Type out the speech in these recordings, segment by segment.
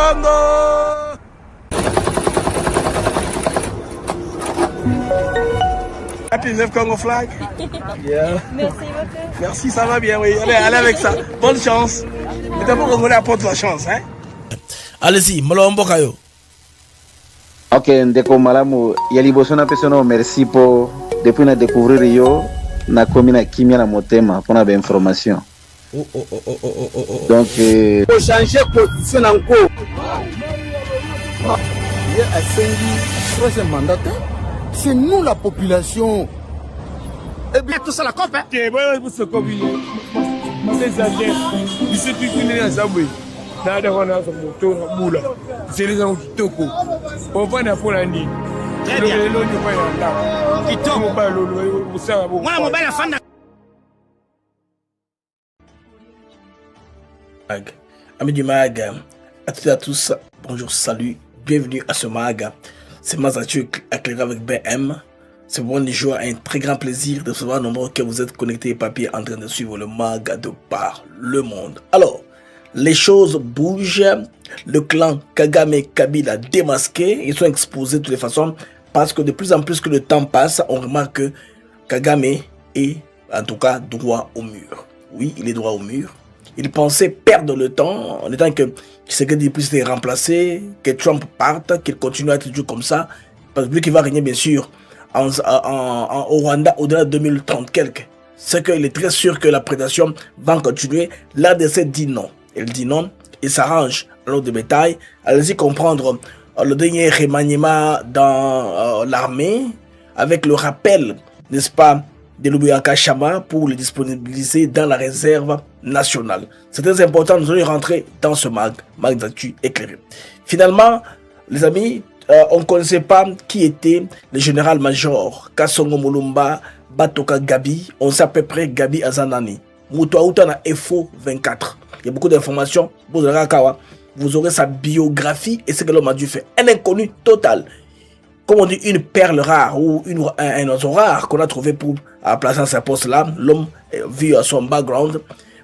Congo. Happy 9 Congo flag. Yeah. Merci beaucoup. Merci, ça va bien, oui. Allez avec ça. Bonne chance. Et d'abord, Congolais apporte la chance, hein. Allez-y, Molombo Kayo. Ok, ndeko malamu yaliboso na peso no merci pour depuis na découvrir yo na commune Kimia na Motema pour na information. Donc pour changer position encore. Il y a un troisième mandat. C'est nous la population. Eh bien, tout ça la COP, hein? Ok, bon, vous se copie. C'est ça, il se dit qu'il est à Zaboué. Nada wana sa moto na bula. C'est les gens qui toko. On va na pour l'année. Très bien. Qui toko ba lolo, vous savez. Moi mon belle fan. Amis du mag, à toutes et à tous, bonjour, salut, bienvenue à ce mag. C'est Mazathieu éclairé avec BM. C'est pour moi joie et un très grand plaisir de savoir nombreux que vous êtes connectés et papier en train de suivre le mag de par le monde. Alors, les choses bougent. Le clan Kagame Kabila démasqué. Ils sont exposés de toutes les façons parce que de plus en plus que le temps passe, on remarque que Kagame est en tout cas droit au mur. Oui, il est droit au mur. Il pensait perdre le temps en étant que Tshisekedi puisse être remplacé, que Trump parte, qu'il continue à être toujours comme ça. Parce que lui qui va régner bien sûr au Rwanda au-delà de 2030 quelques. C'est qu'il est très sûr que la prédation va continuer. L'ADC dit non. Elle dit non, il s'arrange à l'autre de bétail. Allez-y comprendre le dernier remaniement dans l'armée avec le rappel, n'est-ce pas, de Lubuyaka Chama pour le disponibiliser dans la réserve nationale. C'est très important, nous allons rentrer dans ce mag d'actu éclairé. Finalement, les amis, on ne connaissait pas qui était le général-major Kasongo Mulumba Batoka Gabi. On sait à peu près Gabi Azanani. Moutouaouta na FO 24. Il y a beaucoup d'informations. Vous aurez sa biographie et ce que l'homme a dû faire. Un inconnu total. Comme on dit, une perle rare ou un oiseau rare qu'on a trouvé pour placer à sa poste là. L'homme, vu à son background.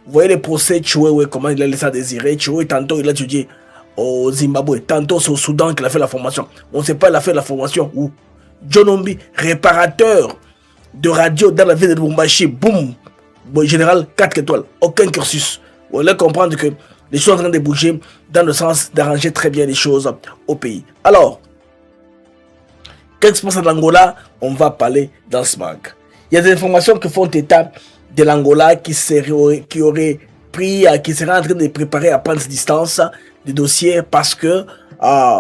Vous voyez les procès Choué, comment il a laissé à désirer. Choué, tantôt il a étudié au Zimbabwe. Tantôt c'est au Soudan qu'il a fait la formation. On ne sait pas, il a fait la formation où John Ombi, réparateur de radio dans la ville de Lubumbashi. Boum. Bon, général 4 étoiles. Aucun cursus. Vous allez comprendre que les choses sont en train de bouger dans le sens d'arranger très bien les choses au pays. Alors, qu'est-ce qui se passe en Angola? On va parler dans ce mag. Il y a des informations qui font état de l'Angola qui aurait pris, qui serait en train de préparer à prendre distance des dossiers parce que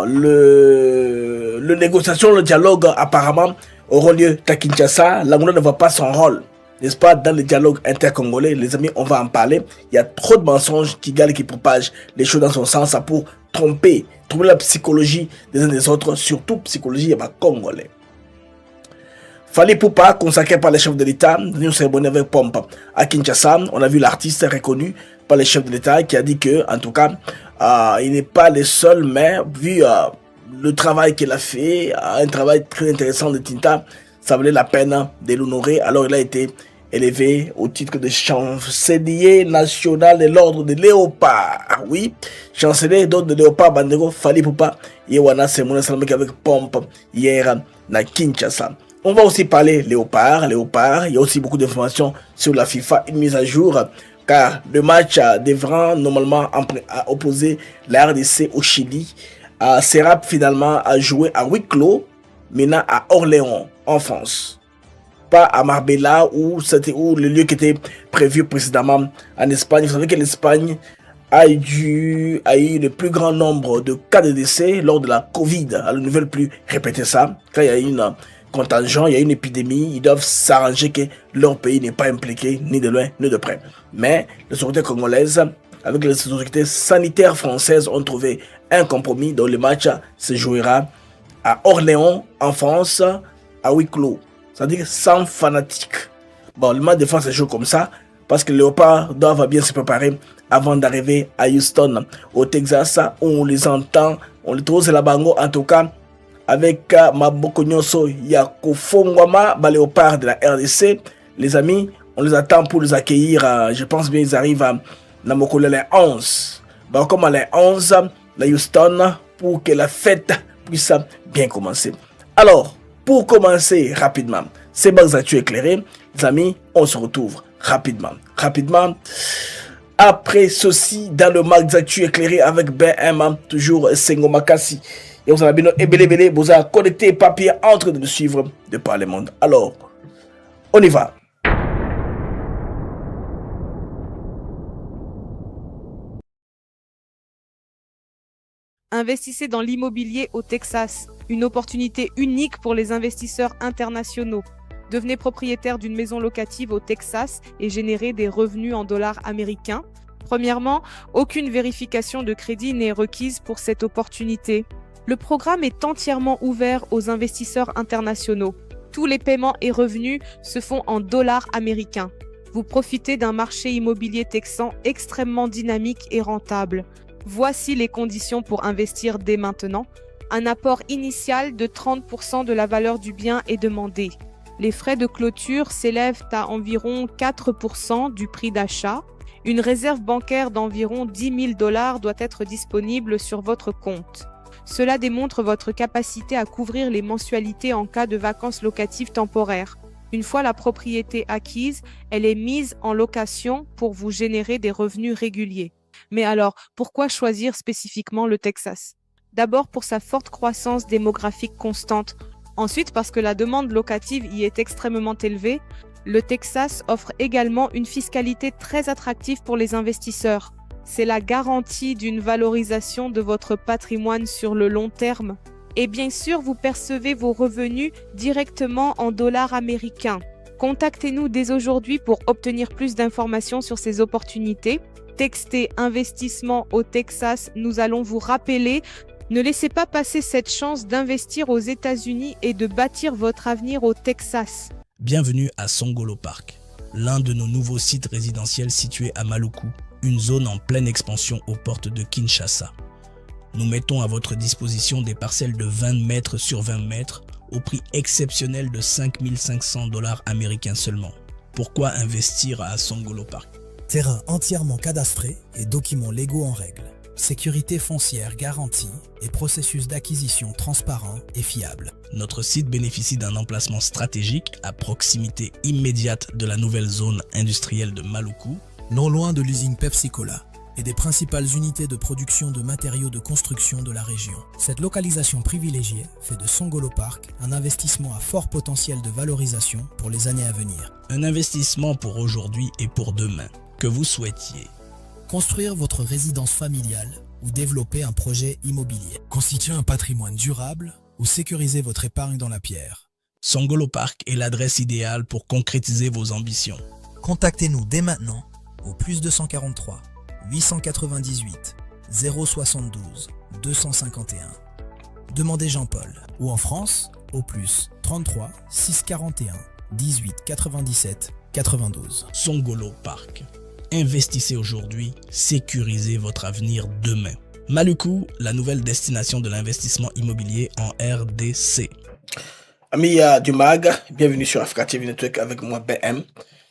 le négociation, le dialogue apparemment auront lieu à Kinshasa. L'Angola ne voit pas son rôle, n'est-ce pas, dans le dialogue intercongolais. Les amis, on va en parler. Il y a trop de mensonges qui galent, qui propagent les choses dans son sens pour tromper, trouver la psychologie des uns des autres, surtout psychologie congolais. Fali Poupa, consacré par les chefs de l'État, nous cérémonie avec pompe à Kinshasa. On a vu l'artiste reconnu par les chefs de l'État qui a dit que, en tout cas, il n'est pas le seul, mais vu le travail qu'il a fait, un travail très intéressant de Tinta, ça valait la peine de l'honorer. Alors il a été élevé au titre de chancelier national de l'ordre de Léopard. Oui, chancelier d'ordre de Léopard, Bandego, Fali Poupa, Yewana Semouna Salamek avec pompe hier à Kinshasa. On va aussi parler Léopard. Il y a aussi beaucoup d'informations sur la FIFA, une mise à jour, car le match devra normalement opposer la RDC au Chili. Sera finalement à jouer à huis clos, maintenant à Orléans, en France. Pas à Marbella, où le lieu qui était prévu précédemment en Espagne. Vous savez que l'Espagne a eu le plus grand nombre de cas de décès lors de la Covid. Alors, ils ne veulent plus répéter ça. Quand il y a une contingent, il y a une épidémie, ils doivent s'arranger que leur pays n'est pas impliqué, ni de loin, ni de près. Mais les autorités congolaises, avec les autorités sanitaires françaises, ont trouvé un compromis dont le match se jouera à Orléans, en France, à huis clos. C'est-à-dire sans fanatique. Bon, le match de France se joue comme ça, parce que les Léopards doivent bien se préparer avant d'arriver à Houston, au Texas, où on les entend, on les trouve, c'est la bango, en tout cas, avec Maboko Nyonso Yakofongwama, Léopard de la RDC. Les amis, on les attend pour les accueillir. Je pense bien qu'ils arrivent à Namokole les 11. Comme à les 11, la Houston pour que la fête puisse bien commencer. Alors, pour commencer rapidement, ces bases actus éclairées, les amis, on se retrouve rapidement. Après ceci, dans le mag d'actu éclairé avec BM, toujours Sengo Makassi. Et vous avez bien vous avez connecté papier en train de nous suivre de par le monde. Alors, on y va. Investissez dans l'immobilier au Texas, une opportunité unique pour les investisseurs internationaux. Devenez propriétaire d'une maison locative au Texas et générez des revenus en dollars américains. Premièrement, aucune vérification de crédit n'est requise pour cette opportunité. Le programme est entièrement ouvert aux investisseurs internationaux. Tous les paiements et revenus se font en dollars américains. Vous profitez d'un marché immobilier texan extrêmement dynamique et rentable. Voici les conditions pour investir dès maintenant. Un apport initial de 30% de la valeur du bien est demandé. Les frais de clôture s'élèvent à environ 4% du prix d'achat. Une réserve bancaire d'environ 10 000 $ doit être disponible sur votre compte. Cela démontre votre capacité à couvrir les mensualités en cas de vacances locatives temporaires. Une fois la propriété acquise, elle est mise en location pour vous générer des revenus réguliers. Mais alors, pourquoi choisir spécifiquement le Texas? D'abord pour sa forte croissance démographique constante. Ensuite parce que la demande locative y est extrêmement élevée. Le Texas offre également une fiscalité très attractive pour les investisseurs. C'est la garantie d'une valorisation de votre patrimoine sur le long terme. Et bien sûr, vous percevez vos revenus directement en dollars américains. Contactez-nous dès aujourd'hui pour obtenir plus d'informations sur ces opportunités. Textez investissement au Texas, nous allons vous rappeler. Ne laissez pas passer cette chance d'investir aux États-Unis et de bâtir votre avenir au Texas. Bienvenue à Songolo Park, l'un de nos nouveaux sites résidentiels situés à Maluku, une zone en pleine expansion aux portes de Kinshasa. Nous mettons à votre disposition des parcelles de 20 mètres sur 20 mètres au prix exceptionnel de 5 500 $ américains seulement. Pourquoi investir à Songolo Park? Terrain entièrement cadastré et documents légaux en règle. Sécurité foncière garantie et processus d'acquisition transparent et fiable. Notre site bénéficie d'un emplacement stratégique à proximité immédiate de la nouvelle zone industrielle de Maluku, non loin de l'usine Pepsi-Cola et des principales unités de production de matériaux de construction de la région. Cette localisation privilégiée fait de Songolo Park un investissement à fort potentiel de valorisation pour les années à venir. Un investissement pour aujourd'hui et pour demain. Que vous souhaitiez construire votre résidence familiale ou développer un projet immobilier, constituer un patrimoine durable ou sécuriser votre épargne dans la pierre. Songolo Park est l'adresse idéale pour concrétiser vos ambitions. Contactez-nous dès maintenant au plus 243 898 072 251. Demandez Jean-Paul ou en France au plus 33 641 18 97 92. Songolo Park. Investissez aujourd'hui, sécurisez votre avenir demain. Maluku, la nouvelle destination de l'investissement immobilier en RDC. Amis du MAG, bienvenue sur Africa TV Network avec moi BM.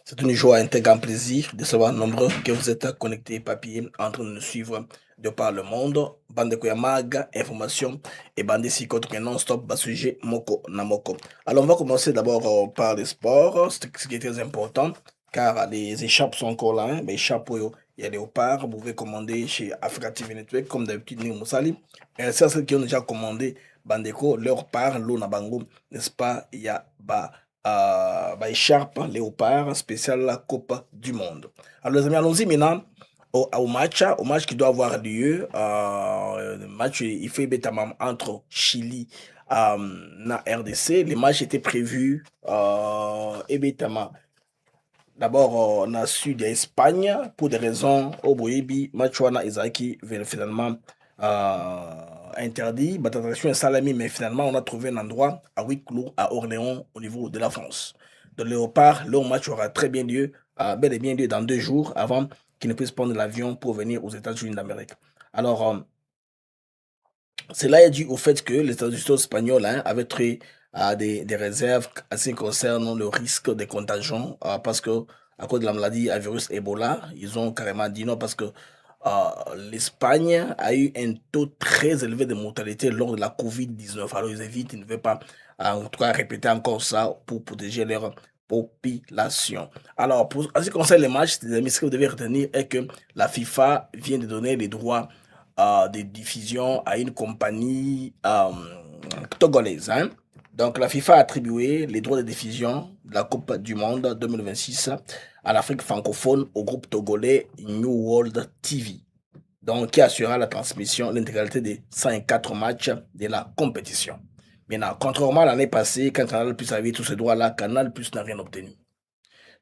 C'est une joie et un grand plaisir de savoir nombreux que vous êtes connectés papier en train de nous suivre de par le monde. Bande de MAG, information et bande de contre non-stop, bas sujet Moko Namoko. Alors on va commencer d'abord par les sports, ce qui est très important. Car les échappes sont encore là, hein. Mais échappes, il y a des léopards, vous pouvez commander chez Africa TV Network, comme d'habitude, nous Moussali. Et c'est ceux qui ont déjà commandé Bandeko, leur part, l'eau Nabango, n'est-ce pas? Il y a écharpe, léopard, spécial la Coupe du Monde. Alors les amis, allons-y maintenant au match qui doit avoir lieu. Le match, il fait bêtement entre Chili et RDC. Les matchs étaient prévus et bêtement. D'abord, on a su d'Espagne pour des raisons au Boyebi, Machuana Isaki finalement interdit. Battatration et Salami, mais finalement, on a trouvé un endroit à huis clos à Orléans au niveau de la France. De Léopard, le match aura très bien lieu, bel et bien lieu dans 2 jours avant qu'ils ne puissent prendre l'avion pour venir aux États-Unis d'Amérique. Alors, cela est dû au fait que les États-Unis espagnols avaient pris des réserves assez concernant le risque des contagions parce que à cause de la maladie à virus Ebola, ils ont carrément dit non parce que l'Espagne a eu un taux très élevé de mortalité lors de la Covid-19. Alors ils évitent, ils ne veulent pas en tout cas répéter encore ça pour protéger leur population. Alors, en ce qui concerne les matchs, les amis, ce que vous devez retenir est que la FIFA vient de donner les droits de diffusion à une compagnie togolaise. Hein. Donc, la FIFA a attribué les droits de diffusion de la Coupe du Monde 2026 à l'Afrique francophone au groupe togolais New World TV, donc qui assurera la transmission, l'intégralité des 104 matchs de la compétition. Maintenant, contrairement à l'année passée, quand Canal Plus avait tous ces droits-là, Canal Plus n'a rien obtenu.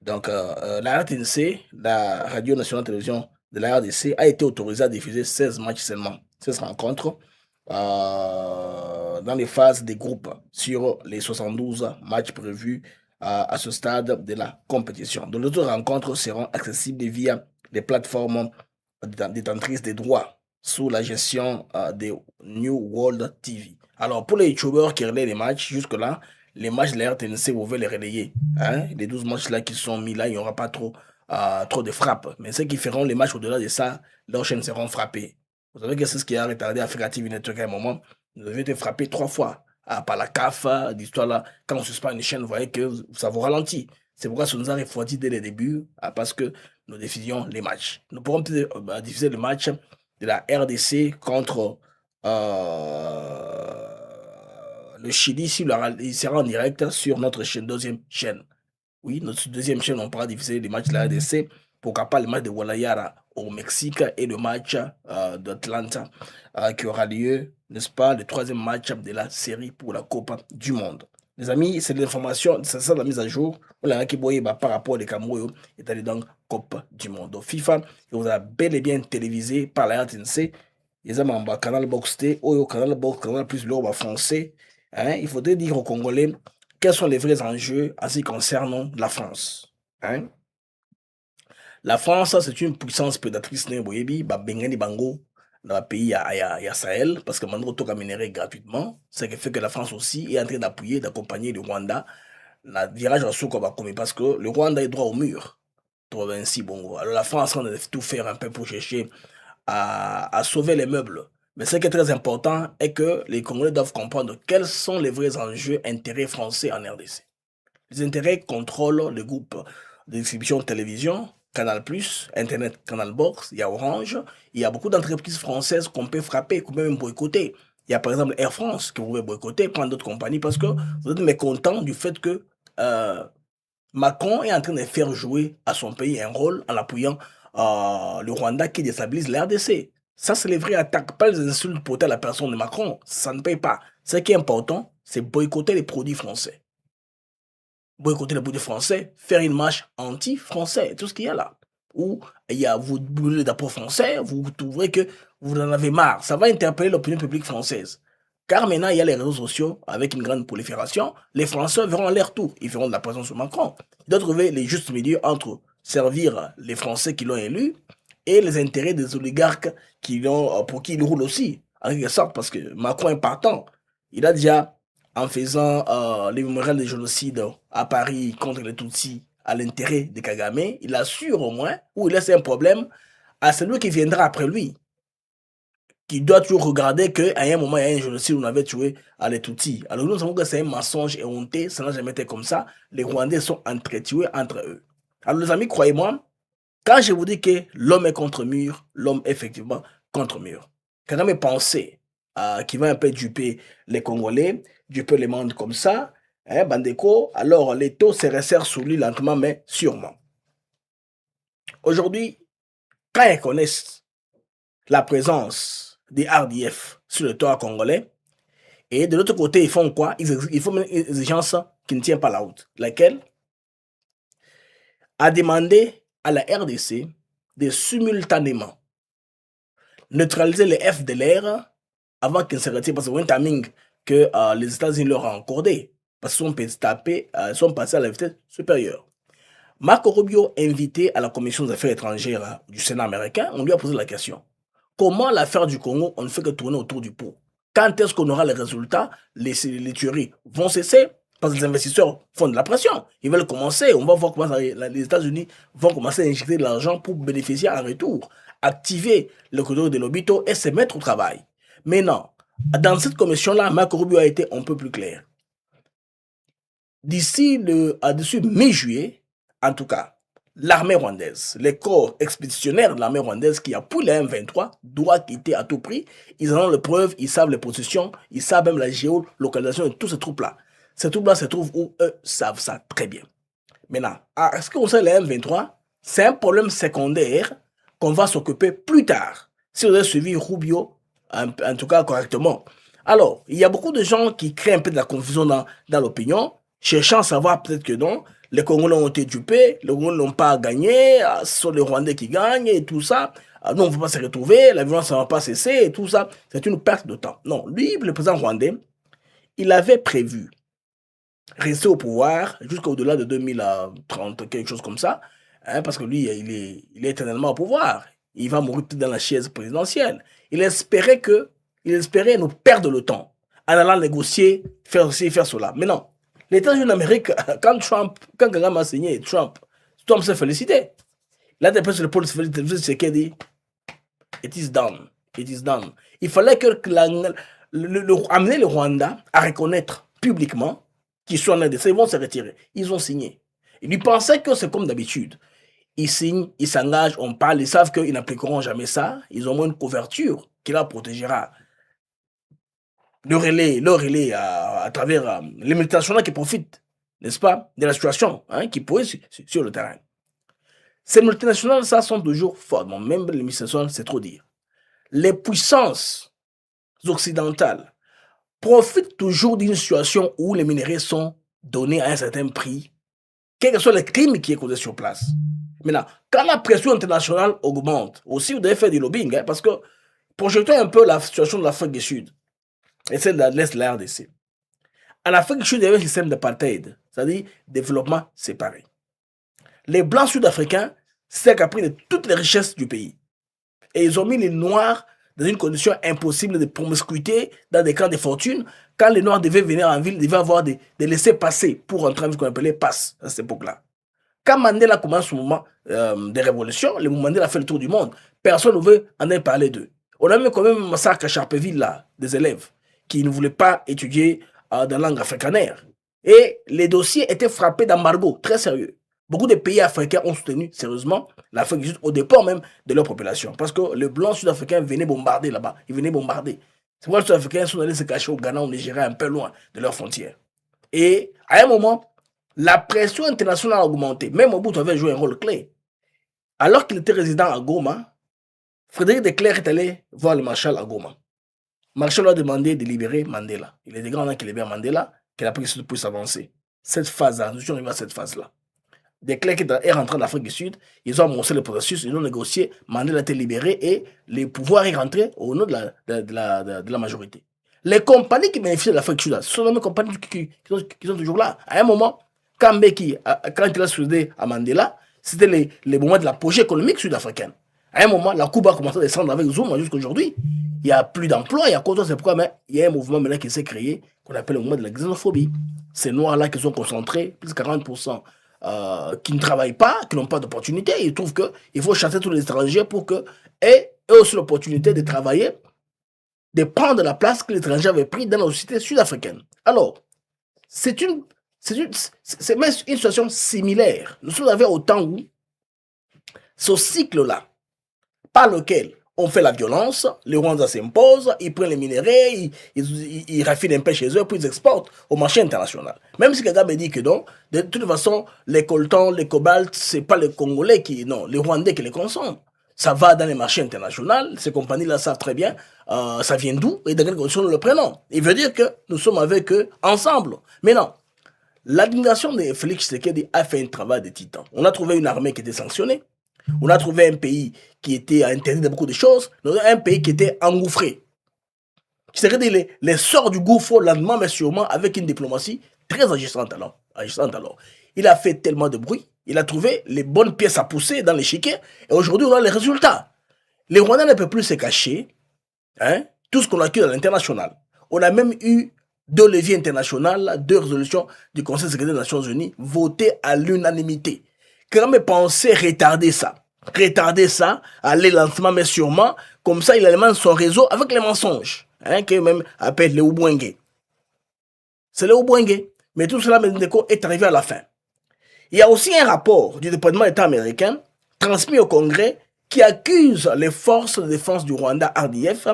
Donc, la RTNC, la Radio Nationale de Télévision de la RDC, a été autorisée à diffuser 16 matchs seulement, 16 rencontres, dans les phases des groupes sur les 72 matchs prévus à ce stade de la compétition. Donc, les autres rencontres seront accessibles via les plateformes détentrices des droits sous la gestion de New World TV. Alors, pour les youtubeurs qui relaient les matchs, jusque-là, les matchs de la RTNC, vous pouvez les relayer. Hein? Les 12 matchs-là qui sont mis là, il n'y aura pas trop de frappes. Mais ceux qui feront les matchs au-delà de ça, leurs chaînes seront frappées. Vous savez que c'est ce qui a retardé Africa TV Network à un moment. Nous devions être frappés 3 fois par la CAF, d'histoire là. Quand on suspend une chaîne, vous voyez que ça vous ralentit. C'est pourquoi ça nous a refroidi dès le début, parce que nous diffusions les matchs. Nous pourrons peut-être diffuser le match de la RDC contre le Chili, il sera en direct sur notre deuxième chaîne. Oui, notre deuxième chaîne, on pourra diffuser les matchs de la RDC, pourquoi pas le match de Guadalajara au Mexique et le match d'Atlanta qui aura lieu, n'est-ce pas, le 3e match de la série pour la Coupe du Monde. Les amis, c'est l'information, c'est ça la mise à jour. On a qui par rapport au Cameroun est allé dans la Coupe du Monde. Donc, FIFA, vous a bel et bien télévisé par la RTNC. Les amis, en Canal Box T, Canal Box, Canal Plus, l'Europe français. Hein, il faudrait dire aux Congolais quels sont les vrais enjeux en ce qui concerne la France. Hein? La France, c'est une puissance prédatrice dans le pays à Sahel, parce que maintenant, on a minéré gratuitement. Ce qui fait que la France aussi est en train d'appuyer, d'accompagner le Rwanda. Le virage en sous parce que le Rwanda est droit au mur. Alors la France, on a tout faire un peu pour chercher à sauver les meubles. Mais ce qui est très important est que les Congolais doivent comprendre quels sont les vrais enjeux, intérêts français en RDC. Les intérêts contrôlent le groupe de distribution de télévision, Canal+, Internet, Canal Box, il y a Orange. Il y a beaucoup d'entreprises françaises qu'on peut frapper, qu'on peut même boycotter. Il y a par exemple Air France que vous pouvez boycotter, prendre d'autres compagnies, parce que vous êtes mécontent du fait que Macron est en train de faire jouer à son pays un rôle en appuyant le Rwanda qui déstabilise la RDC. Ça, c'est les vraies attaques, pas les insultes portées à la personne de Macron. Ça ne paye pas. Ce qui est important, c'est boycotter les produits français. Boycotter les produits français, faire une marche anti-français, tout ce qu'il y a là. Où il y a, vous brûlez les drapeaux français, vous trouverez que vous en avez marre. Ça va interpeller l'opinion publique française. Car maintenant, il y a les réseaux sociaux avec une grande prolifération. Les Français verront à leur tour. Ils feront de la pression sur Macron. Ils doivent trouver les justes milieux entre servir les Français qui l'ont élu et les intérêts des oligarques pour qui il roule aussi, en quelque sorte, parce que Macron est partant. Il a déjà, en faisant les mémorials des génocides à Paris contre les Tutsis, à l'intérêt de Kagame, il assure au moins, ou il laisse un problème à celui qui viendra après lui, qui doit toujours regarder qu'à un moment, il y a un génocide où on avait tué les Tutsis. Alors nous savons que c'est un mensonge et honté, ça n'a jamais été comme ça. Les Rwandais sont entretués entre eux. Alors les amis, croyez-moi, quand je vous dis que l'homme est contre mur, l'homme est effectivement contre mur. Kagame pensait qu'il va un peu duper les Congolais, duper les mondes comme ça, hein, Bandeko, alors les taux se resserrent sur lui lentement mais sûrement. Aujourd'hui, quand ils connaissent la présence des RDF sur le territoire congolais, et de l'autre côté, ils font quoi? Ils font une exigence qui ne tient pas la route. Laquelle? A demandé à la RDC de simultanément neutraliser les FDLR avant qu'ils ne se retirent, parce que c'est un timing que les États-Unis leur ont accordé, parce qu'ils sont passés à la vitesse supérieure. Marco Rubio, invité à la Commission des affaires étrangères du Sénat américain, on lui a posé la question. Comment l'affaire du Congo, on ne fait que tourner autour du pot? Quand est-ce qu'on aura les résultats? Les tueries vont cesser? Parce que les investisseurs font de la pression. Ils veulent commencer. On va voir comment les États-Unis vont commencer à injecter de l'argent pour bénéficier en retour, activer le corridor de Lobito et se mettre au travail. Mais non, dans cette commission-là, Marco Rubio a été un peu plus clair. D'ici mi-juillet, en tout cas, l'armée rwandaise, les corps expéditionnaires de l'armée rwandaise qui appuient les M23 doivent quitter à tout prix. Ils en ont les preuves, ils savent les positions, ils savent même la géolocalisation de tous ces troupes-là. Ces troupes-là se trouvent où eux savent ça très bien. Maintenant, est-ce qu'on sait les M23? C'est un problème secondaire qu'on va s'occuper plus tard, si vous avez suivi Rubio, en tout cas correctement. Alors, il y a beaucoup de gens qui créent un peu de la confusion dans l'opinion, cherchant à savoir peut-être que non, les Congolais ont été dupés, les Congolais n'ont pas gagné, ce sont les Rwandais qui gagnent et tout ça. Nous, on ne va pas se retrouver, la violence ne va pas cesser et tout ça. C'est une perte de temps. Non, lui, le président rwandais, il avait prévu rester au pouvoir jusqu'au-delà de 2030, quelque chose comme ça, hein, parce que lui, il est éternellement au pouvoir. Il va mourir peut-être dans la chaise présidentielle. Il espérait nous perdre le temps en allant négocier, faire ci, faire cela. Mais non. Les États-Unis d'Amérique, quand Kagame a signé Trump s'est félicité. Là, d'après le pôle, c'est qu'il dit it is done. It is done. Il fallait amener le Rwanda à reconnaître publiquement qu'ils sont en RDC, ils vont se retirer. Ils ont signé. Ils pensaient que c'est comme d'habitude. Ils signent, ils s'engagent, on parle, ils savent qu'ils n'appliqueront jamais ça. Ils ont moins une couverture qui la protégera. Le relais à travers les multinationales qui profitent, n'est-ce pas, de la situation qui pourrait sur le terrain. Ces multinationales, ça, sont toujours fortes. Bon, même les multinationales, c'est trop dire. Les puissances occidentales profitent toujours d'une situation où les minéraux sont donnés à un certain prix, quel que soit le crime qui est causé sur place. Maintenant, quand la pression internationale augmente, aussi vous devez faire du lobbying, parce que projetons un peu la situation de l'Afrique du Sud et celle de l'Est de la RDC. En Afrique du Sud, il y avait un système d'apartheid, c'est-à-dire développement séparé. Les Blancs sud-africains s'étaient caprés de toutes les richesses du pays. Et ils ont mis les Noirs dans une condition impossible de promiscuité, dans des camps de fortune. Quand les Noirs devaient venir en ville, ils devaient avoir des laissez-passer pour entrer dans ce qu'on appelait passe à cette époque-là. Quand Mandela commence son mouvement de révolution, le Mandela a fait le tour du monde. Personne ne veut en aller parler d'eux. On a même quand même un massacre à Sharpeville, là, des élèves qui ne voulaient pas étudier dans la langue africanaire. Et les dossiers étaient frappés d'embargo, très sérieux. Beaucoup de pays africains ont soutenu sérieusement l'Afrique du Sud au départ même de leur population. Parce que les Blancs sud-africains venaient bombarder là-bas. Ils venaient bombarder. C'est pourquoi les Sud-Africains sont allés se cacher au Ghana, au Nigeria, un peu loin de leurs frontières. Et à un moment, la pression internationale a augmenté. Même Mobutu avait joué un rôle clé. Alors qu'il était résident à Goma, Frédéric de Klerk est allé voir le marshal à Goma. Marshall lui a demandé de libérer Mandela. Il est des grands qui libèrent Mandela, qu'il a pris pour s'avancer. Cette phase-là, nous sommes arrivés à cette phase-là. De Klerk est rentré en Afrique du Sud, ils ont amorcé le processus, ils ont négocié, Mandela a été libéré et les pouvoirs est rentré au nom de la majorité. Les compagnies qui bénéficient de l'Afrique du Sud, ce sont les mêmes compagnies qui sont toujours là. À un moment, quand Mbeki, quand il a soudé à Mandela, c'était les moments de l'apogée économique sud-africaine. À un moment, la Cuba a commencé à descendre avec Zuma jusqu'à aujourd'hui. Il n'y a plus d'emploi, il y a quoi d'autre, c'est pourquoi mais il y a un mouvement maintenant qui s'est créé, qu'on appelle le mouvement de la xénophobie. Ces Noirs-là qui sont concentrés, plus de 40%, qui ne travaillent pas, qui n'ont pas d'opportunité. Ils trouvent qu'il faut chasser tous les étrangers pour que aient eux aussi l'opportunité de travailler, de prendre la place que les étrangers avaient pris dans la société sud-africaine. Alors, c'est une situation similaire. Nous sommes arrivés au temps où ce cycle-là, par lequel on fait la violence, les Rwandais s'imposent, ils prennent les minéraux, ils raffinent un peu chez eux, puis ils exportent au marché international. Même si Kagame dit que non, de toute façon, les coltans, les cobaltes, ce n'est pas les Congolais les Rwandais qui les consomment. Ça va dans les marchés internationaux, ces compagnies-là savent très bien ça vient d'où et dans quelles conditions nous le prenons. Il veut dire que nous sommes avec eux ensemble. Mais non, l'administration de Félix Tshisekedi a fait un travail de titan. On a trouvé une armée qui était sanctionnée. On a trouvé un pays qui était interdit de beaucoup de choses, un pays qui était engouffré. C'est-à-dire les sorts du gouffre au lendemain, mais sûrement avec une diplomatie très agissante alors. Il a fait tellement de bruit, il a trouvé les bonnes pièces à pousser dans l'échiquier, et aujourd'hui on a les résultats. Les Rwandais ne peuvent plus se cacher tout ce qu'on a acquis dans l'international. On a même eu 2 leviers internationaux, 2 résolutions du Conseil de sécurité des Nations Unies votées à l'unanimité. Quand même pensé retarder ça, aller lentement mais sûrement, comme ça il alimente son réseau avec les mensonges, hein, que même appelle les Oubouengue. C'est les Oubouengue. Mais tout cela est arrivé à la fin. Il y a aussi un rapport du département d'État américain transmis au Congrès qui accuse les forces de défense du Rwanda, RDF,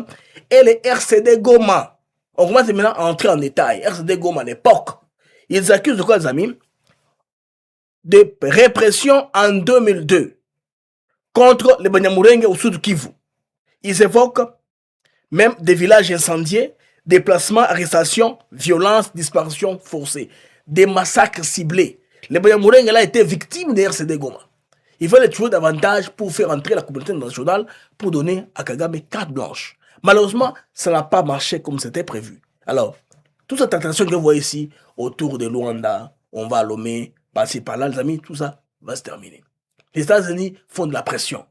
et les RCD Goma. On commence maintenant à entrer en détail. RCD Goma à l'époque. Ils accusent de quoi, les amis? De répression en 2002 contre les Banyamulenge au sud Kivu. Ils évoquent même des villages incendiés, déplacements, arrestations, violences, disparitions forcées, des massacres ciblés. Les Banyamulenge là étaient victimes des RCD Goma. Ils veulent les tuer davantage pour faire entrer la communauté internationale pour donner à Kagame carte blanche. Malheureusement, ça n'a pas marché comme c'était prévu. Alors, toute cette attention que vous voyez ici, autour de Luanda, on va à Lomé, passer par là, les amis, tout ça va se terminer. Les États-Unis font de la pression.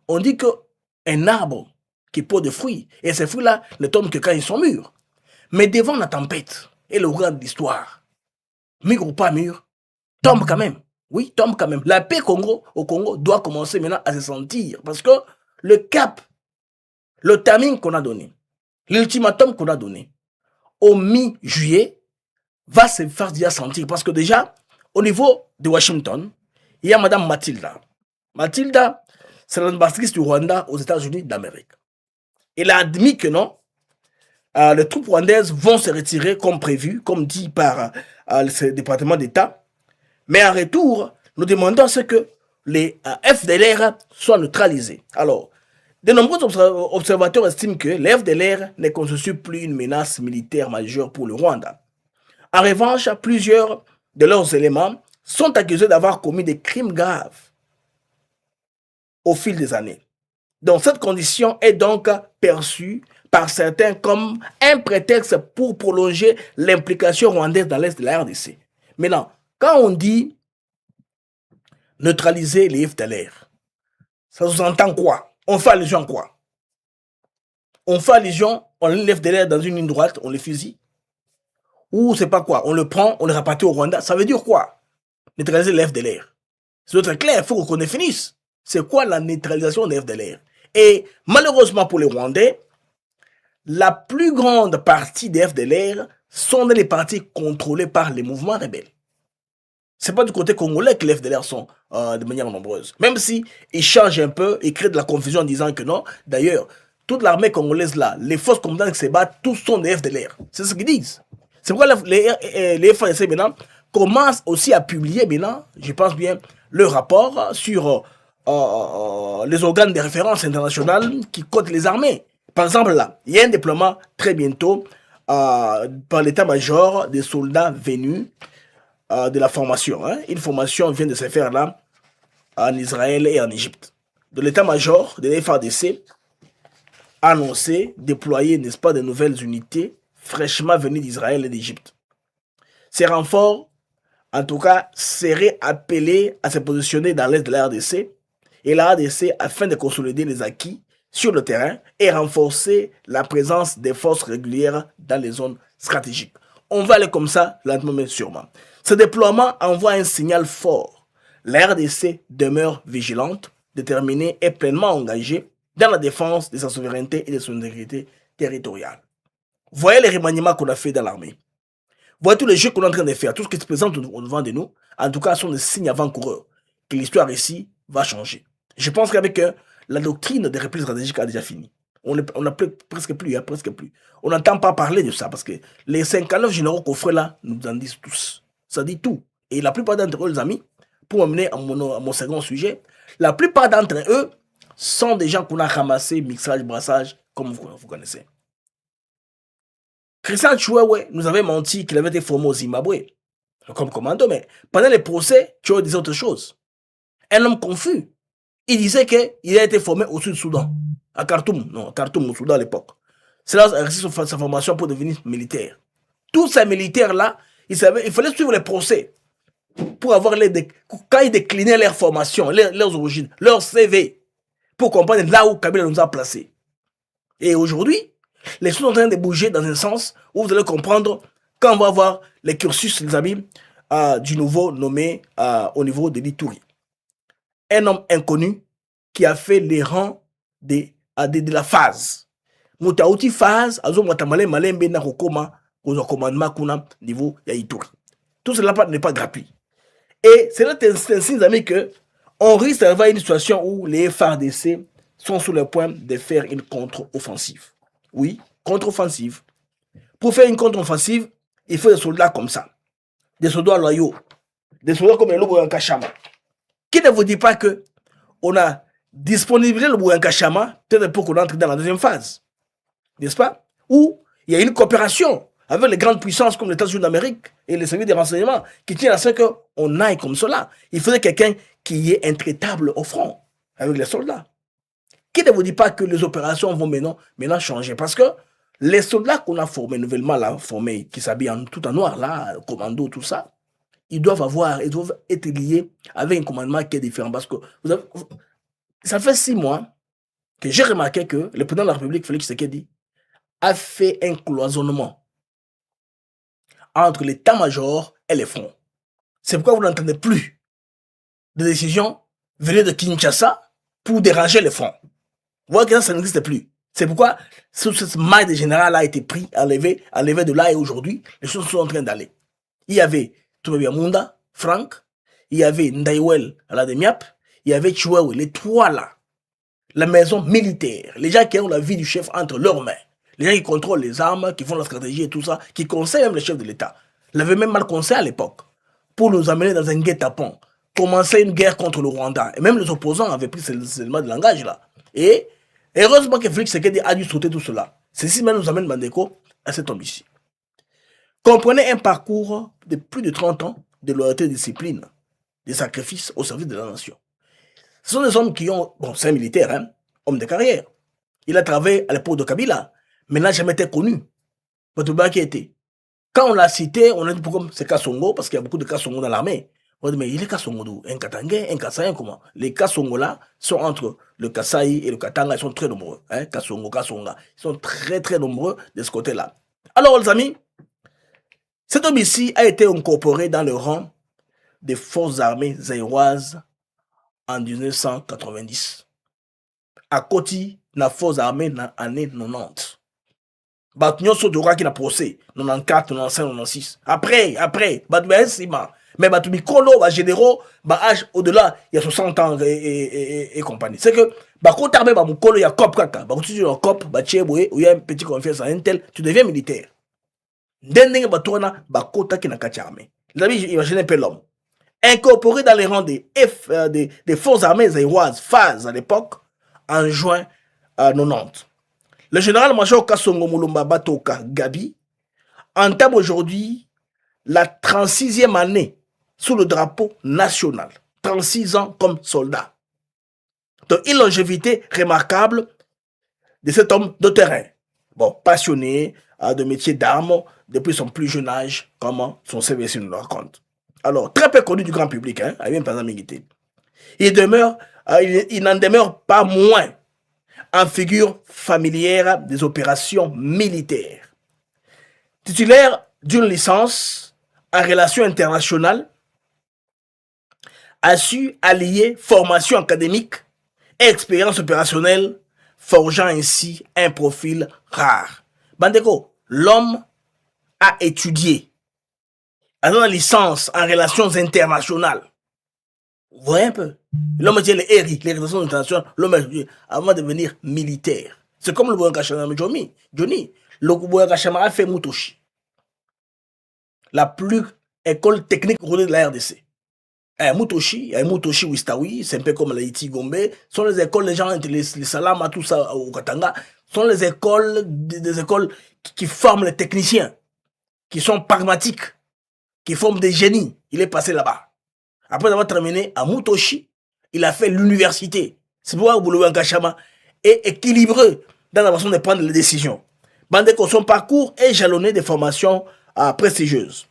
On dit qu'un arbre qui porte des fruits, et ces fruits-là ne tombent que quand ils sont mûrs. Mais devant la tempête et le regard de l'histoire, mûr ou pas mûr, tombe quand même. Oui, tombe quand même. La paix au Congo doit commencer maintenant à se sentir. Parce que le cap, le timing qu'on a donné, l'ultimatum qu'on a donné, au mi-juillet, va se faire déjà sentir. Parce que déjà, au niveau de Washington, il y a Madame Mathilda. Mathilda, c'est l'ambassadrice du Rwanda aux États-Unis d'Amérique. Elle a admis que non, les troupes rwandaises vont se retirer comme prévu, comme dit par le département d'État. Mais en retour, nous demandons à ce que les FDLR soient neutralisés. Alors, de nombreux observateurs estiment que les FDLR ne constituent plus une menace militaire majeure pour le Rwanda. En revanche, plusieurs de leurs éléments sont accusés d'avoir commis des crimes graves au fil des années. Donc, cette condition est donc perçue par certains comme un prétexte pour prolonger l'implication rwandaise dans l'Est de la RDC. Maintenant, quand on dit neutraliser les FDLR, ça sous-entend quoi? On fait allusion à quoi? On fait allusion, on les FDLR dans une ligne droite, on les fusille? Ou c'est pas quoi? On le prend, on le rapatrie au Rwanda? Ça veut dire quoi? Neutraliser les FDLR. C'est très clair, il faut qu'on définisse. C'est quoi la neutralisation des FDLR? Et malheureusement pour les Rwandais, la plus grande partie des FDLR sont dans les partis contrôlés par les mouvements rebelles. C'est pas du côté congolais que les FDLR sont de manière nombreuse. Même si ils changent un peu, ils créent de la confusion en disant que non. D'ailleurs, toute l'armée congolaise là, les forces combattantes qui se battent, tous sont des FDLR. C'est ce qu'ils disent. C'est pourquoi les FARDC maintenant commencent aussi à publier maintenant, je pense bien, le rapport sur les organes de référence internationales qui codent les armées. Par exemple là, il y a un déploiement très bientôt par l'état-major des soldats venus de la formation. Hein. Une formation vient de se faire là en Israël et en Égypte. De l'état-major de FARDC a annoncé déployer, n'est-ce pas, de nouvelles unités fraîchement venues d'Israël et d'Égypte. Ces renforts, en tout cas, seraient appelés à se positionner dans l'est de la RDC et la RDC afin de consolider les acquis sur le terrain et renforcer la présence des forces régulières dans les zones stratégiques. On va aller comme ça, lentement mais sûrement. Ce déploiement envoie un signal fort. La RDC demeure vigilante, déterminée et pleinement engagée dans la défense de sa souveraineté et de son intégrité territoriale. Voyez les remaniements qu'on a fait dans l'armée. Voyez tous les jeux qu'on est en train de faire, tout ce qui se présente au devant de nous, en tout cas, sont des signes avant-coureurs que l'histoire ici va changer. Je pense qu'avec la doctrine des replis stratégiques a déjà fini. On n'a presque plus. On n'entend pas parler de ça parce que les 59 généraux coffrés là nous en disent tous. Ça dit tout. Et la plupart d'entre eux, les amis, pour m'amener à mon second sujet, la plupart d'entre eux sont des gens qu'on a ramassés, mixage, brassage, comme vous connaissez. Christian Chiwewe nous avait menti qu'il avait été formé au Zimbabwe comme commando, mais pendant les procès, Chiwewe disait autre chose. Un homme confus. Il disait qu'il a été formé au Sud-Soudan, à Khartoum, au Soudan à l'époque. C'est là qu'il a réussi sa formation pour devenir militaire. Tous ces militaires-là, il fallait suivre les procès pour avoir quand ils déclinaient leur formation, leurs origines, leur CV, pour comprendre là où Kabila nous a placés. Et aujourd'hui, les choses sont en train de bouger dans un sens où vous allez comprendre quand on va voir les cursus, les amis, du nouveau nommé au niveau de l'Ituri. Un homme inconnu qui a fait les rangs de la phase. Moutaouti phase, azo mwatamale malembe na kokoma, au commandement kuna niveau ya Ituri. Tout cela n'est pas gratuit. Et c'est là, les amis, que on risque d'avoir une situation où les FARDC sont sur le point de faire une contre-offensive. Oui, contre-offensive. Pour faire une contre-offensive, il faut des soldats comme ça. Des soldats loyaux. Des soldats comme le Bouyanka Chama. Qui ne vous dit pas que on a disponibilisé le Bouyanka Chama peut-être pour qu'on entre dans la deuxième phase. N'est-ce pas? Où il y a une coopération avec les grandes puissances comme les États-Unis d'Amérique et les services de renseignement qui tiennent à ce qu'on aille comme cela. Il faudrait quelqu'un qui est intraitable au front avec les soldats. Qui ne vous dit pas que les opérations vont maintenant changer? Parce que les soldats qu'on a formés, nouvellement là, formés, qui s'habillent tout en noir, là, commando, tout ça, ils doivent être liés avec un commandement qui est différent. Parce que ça fait 6 mois que j'ai remarqué que le président de la République, Félix Tshisekedi, a fait un cloisonnement entre l'état-major et les fronts. C'est pourquoi vous n'entendez plus de décisions venant de Kinshasa pour déranger les fronts. Vous voyez que ça n'existe plus. C'est pourquoi cette maille de général a été pris, enlevé de là, et aujourd'hui, les choses sont en train d'aller. Il y avait Toubabia Munda, Franck, il y avait Ndaïwel à la Demiap, il y avait Chouaoué, les 3 là. La maison militaire, les gens qui ont la vie du chef entre leurs mains, les gens qui contrôlent les armes, qui font la stratégie et tout ça, qui conseillent même le chef de l'État, l'avaient même mal conseillé à l'époque, pour nous amener dans un guet-apens, commencer une guerre contre le Rwanda. Et même les opposants avaient pris seulement de langage là. Et heureusement que Félix Tshisekedi a dû sauter tout cela. Ceci même nous amène Bandeko à cet homme ici. Comprenez un parcours de plus de 30 ans de loyauté et de discipline, de sacrifice au service de la nation. Ce sont des hommes qui ont, bon, c'est un militaire, hein, homme de carrière. Il a travaillé à l'époque de Kabila, mais n'a jamais été connu. Patouba qui était. Quand on l'a cité, on a dit pourquoi c'est Kassongo, parce qu'il y a beaucoup de Kassongo dans l'armée. On a dit, mais il est Kassongo d'où? Un Katangé, un Kassaïen, comment? Les Kassongo là sont entre le Kasaï et le Katanga, ils sont très nombreux. Hein? Kassongo, Kassonga. Ils sont très très nombreux de ce côté-là. Alors les amis, cet homme ici a été incorporé dans le rang des forces armées zaïroises en 1990. À côté, la force armée dans l'année 90. Batnyo Sodora qui n'a procès, 94, 95, 96. Après, mais Batoubi Kolo, généraux, âge au-delà, il y a 60 ans et compagnie. C'est que, quand tu as un Kolo, il y a COP Kaka. Quand tu as un COP, il y a une petite confiance en un tel, tu deviens militaire. Dès que tu as armée. Les amis, imaginez un peu l'homme. Incorporé dans les rangs des forces armées zaïroises, phase à l'époque, en juin 90. Le général-major Kassongo Moulumba Batoka Gabi entame aujourd'hui la 36e année sous le drapeau national. 36 ans comme soldat. Donc, une longévité remarquable de cet homme de terrain. Bon, passionné de métier d'armes depuis son plus jeune âge, comme son CV nous le raconte. Alors, très peu connu du grand public, hein, il n'en demeure pas moins en figure familière des opérations militaires. Titulaire d'une licence en relations internationales, a su allier formation académique et expérience opérationnelle, forgeant ainsi un profil rare. Bandeko, l'homme a étudié, a une licence en relations internationales. Vous voyez un peu? L'homme tient les relations internationales, l'homme avant de devenir militaire. C'est comme le Bouyanka Chama Johnny. Le Bouyanka Chama a fait Mutoshi. La plus école technique de la RDC. Mutoshi Wistawi, c'est un peu comme l'Haïti Gombe, sont les écoles, les gens, les Salama, tout ça au Katanga, sont les écoles, des écoles qui forment les techniciens, qui sont pragmatiques, qui forment des génies. Il est passé là-bas. Après avoir terminé à Mutoshi, il a fait l'université. C'est pourquoi Bouyanka Chama est équilibré dans la façon de prendre les décisions. Bandeko, son parcours est jalonné de formations prestigieuses.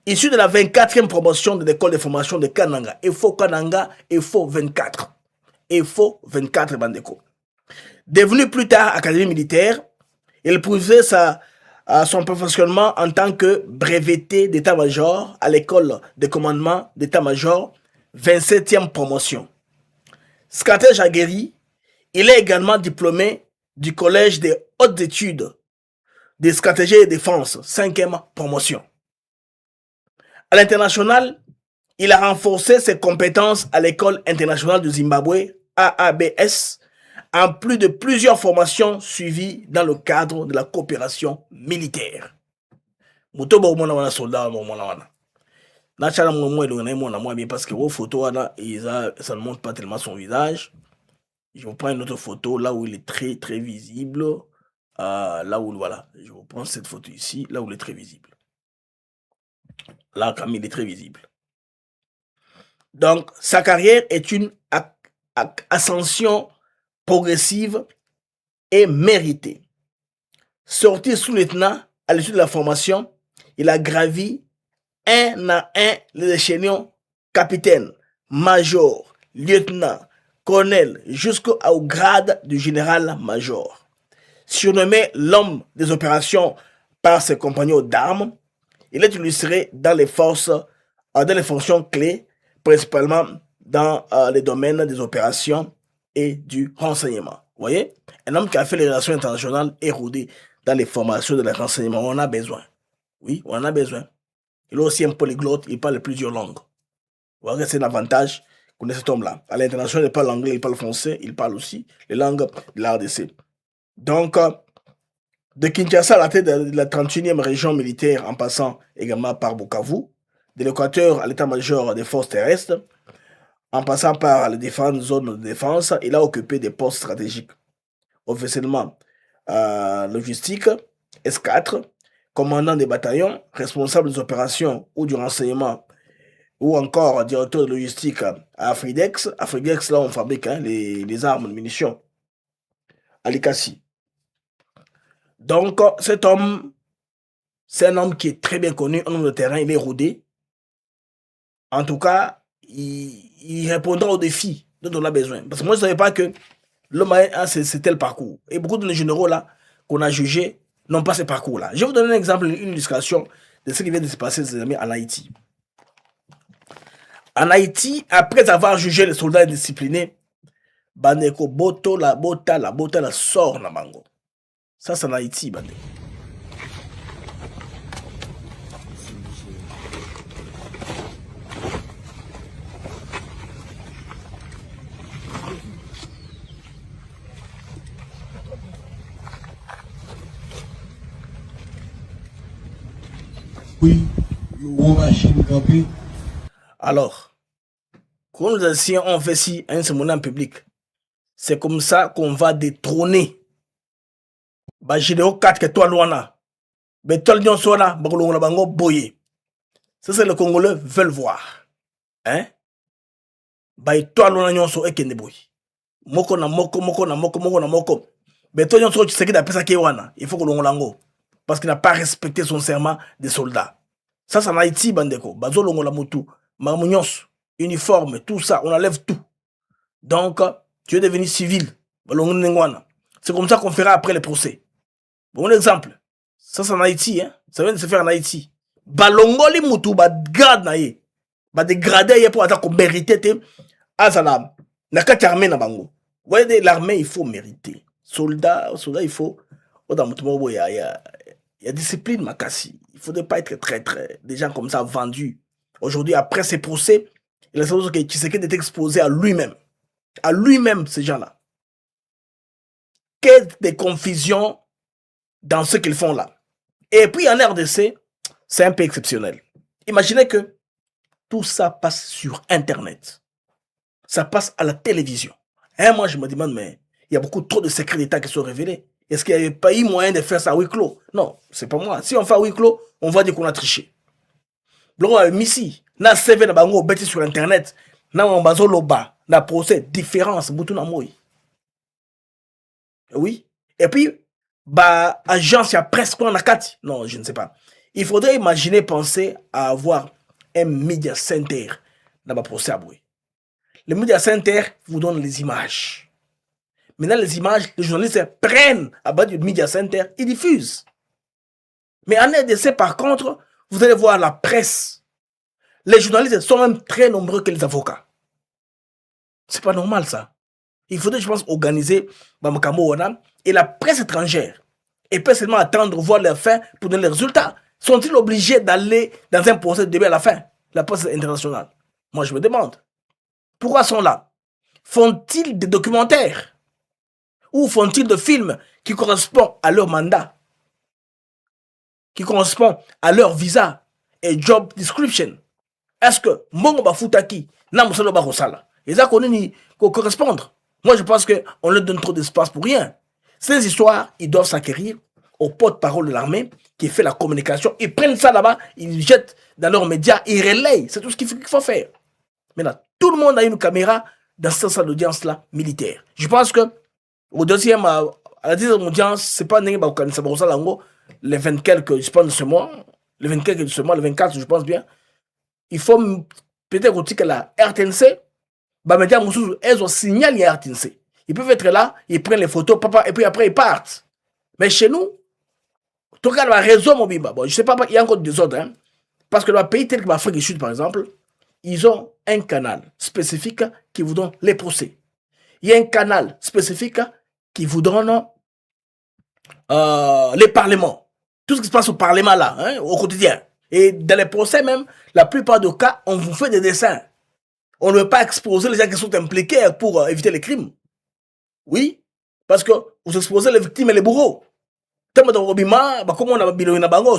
Issu de la 24e promotion de l'école de formation de Kananga, EFO Kananga, EFO 24. EFO 24 Bandeko. Devenu plus tard académie militaire, il poursuivait sa son perfectionnement en tant que breveté d'état-major à l'école de commandement d'état-major, 27e promotion. Stratège aguerri, il est également diplômé du Collège des hautes études de stratégie et défense, 5e promotion. À l'international, il a renforcé ses compétences à l'École internationale du Zimbabwe, AABS, en plus de plusieurs formations suivies dans le cadre de la coopération militaire. Soldat, parce que vos photos, ça ne montre pas tellement son visage. Je vous prends une autre photo là où il est très très visible. Là où, voilà, je vous prends cette photo ici, là où il est très visible. Là, comme il est très visible. Donc, sa carrière est une ascension progressive et méritée. Sorti sous-lieutenant à l'issue de la formation, il a gravi un à un les échelons capitaine, major, lieutenant, colonel, jusqu'au grade du général-major. Surnommé l'homme des opérations par ses compagnons d'armes, il est illustré dans les forces, dans les fonctions clés, principalement dans les domaines des opérations et du renseignement. Vous voyez, un homme qui a fait les relations internationales et rodé dans les formations de renseignement, on en a besoin. Oui, on en a besoin. Il est aussi un polyglotte, il parle plusieurs langues. Vous voyez, c'est un avantage qu'on ait cet homme-là. À l'international, il parle l'anglais, il parle le français, il parle aussi les langues de la RDC. Donc, de Kinshasa à la tête de la 31e région militaire, en passant également par Bukavu, de l'Équateur à l'état-major des forces terrestres, en passant par les différentes zones de défense, il a occupé des postes stratégiques. Officiellement, logistique, S4, commandant des bataillons, responsable des opérations ou du renseignement, ou encore directeur de logistique à Afridex. Afridex, là, on fabrique les armes, les munitions. À Likasi. Donc, cet homme, c'est un homme qui est très bien connu, un homme de terrain, il est rodé. En tout cas, il répondra aux défis dont on a besoin. Parce que moi, je ne savais pas que l'homme a c'était le parcours. Et beaucoup de généraux là qu'on a jugés n'ont pas ce parcours-là. Je vais vous donner un exemple, une illustration de ce qui vient de se passer ces amis en Haïti. En Haïti, après avoir jugé les soldats indisciplinés, Bandeko boto la bota la sort na bango. Ça c'est en Haïti, Bandeko. Oui, alors, quand les anciens ont fait ci à un cérémonie en public, c'est comme ça qu'on va détrôner. Bah, j'ai des 4 que toi, Luana. Mais toi, l'Union Sona, Bagolongo Bango, Boye. Ça, c'est le Congolais veulent voir. Hein? Bah, toi, Luana, Union Sona, et Kende Boye. Moko na moko. Mais toi, Union Sona, tu sais qu'il a fait ça, Kewana. Il faut que l'on l'ango. Parce qu'il n'a pas respecté son serment des soldats. Ça, c'est en Haïti, Bandeko. Bazo Longo la Moutou. Marmounios, uniforme, tout ça, on enlève tout. Donc, tu es devenu civil. C'est comme ça qu'on fera après les procès. Bon exemple. Ça, c'est en Haïti, hein. Ça vient de se faire en Haïti. Balongoli Moutou, grade naïe. Dégradé pour attaquer qu'on méritait. Azalam. N'a qu'à armée na bango. Vous voyez, l'armée, il faut mériter. Soldat, il faut. Il y a discipline, Makassi. Il ne faudrait pas être des gens comme ça vendus. Aujourd'hui, après ces procès, il a l'impression que Tshisekedi est exposé à lui-même. À lui-même, ces gens-là. Quelle des confusions dans ce qu'ils font là. Et puis en RDC, c'est un peu exceptionnel. Imaginez que tout ça passe sur Internet. Ça passe à la télévision. Et moi, je me demande, mais il y a beaucoup trop de secrets d'État qui sont révélés. Est-ce qu'il n'y avait pas eu moyen de faire ça à huis clos? Non, c'est pas moi. Si on fait à huis clos, on va dire qu'on a triché. Donc, Missi, na CV na bango bêti sur Internet, na mbazo loba, na procès, différence, boutou na moi. Oui. Et puis, bah, agence, il y a presque on a 4. Non, je ne sais pas. Il faudrait imaginer, penser à avoir un media center dans le procès à Boué. Le media center vous donne les images. Maintenant, les images, les journalistes prennent à bas du media center et diffusent. Mais en RDC, par contre, vous allez voir la presse. Les journalistes sont même très nombreux que les avocats. C'est pas normal, ça. Il faudrait, je pense, organiser et la presse étrangère. Et pas seulement attendre, voir la fin pour donner les résultats. Sont-ils obligés d'aller dans un procès de début à la fin? La presse internationale. Moi, je me demande. Pourquoi sont là? Font-ils des documentaires? Ou font-ils des films qui correspondent à leur mandat? Qui correspondent à leur visa et job description? Est-ce que Mongo Bafutaki, Namusalo Barosala, et ça qu'on correspondre? Moi, je pense qu'on leur donne trop d'espace pour rien. Ces histoires, ils doivent s'acquérir au porte-parole de l'armée qui fait la communication. Ils prennent ça là-bas, ils jettent dans leurs médias, ils relayent. C'est tout ce qu'il faut faire. Maintenant, tout le monde a une caméra dans cette salle d'audience-là militaire. Je pense que au deuxième, à la deuxième audience, c'est pas les 20 quelques, je pense, de ce mois, les 20 quelques de ce mois, les 24, je pense bien. Il faut peut-être aussi que la RTNC, elles ont signalé à RTNC. Ils peuvent être là, ils prennent les photos, papa, et puis après ils partent. Mais chez nous, tu regardes la raison, mon bimba. Bon, je sais pas, il y a encore des ordres, hein, parce que dans un pays tel que l'Afrique du Sud, par exemple, ils ont un canal spécifique qui vous donne les procès. Il y a un canal spécifique qui vous donne les parlements. Tout ce qui se passe au parlement là, hein, au quotidien. Et dans les procès même, la plupart des cas, on vous fait des dessins. On ne veut pas exposer les gens qui sont impliqués pour éviter les crimes. Oui, parce que vous exposez les victimes et les bourreaux.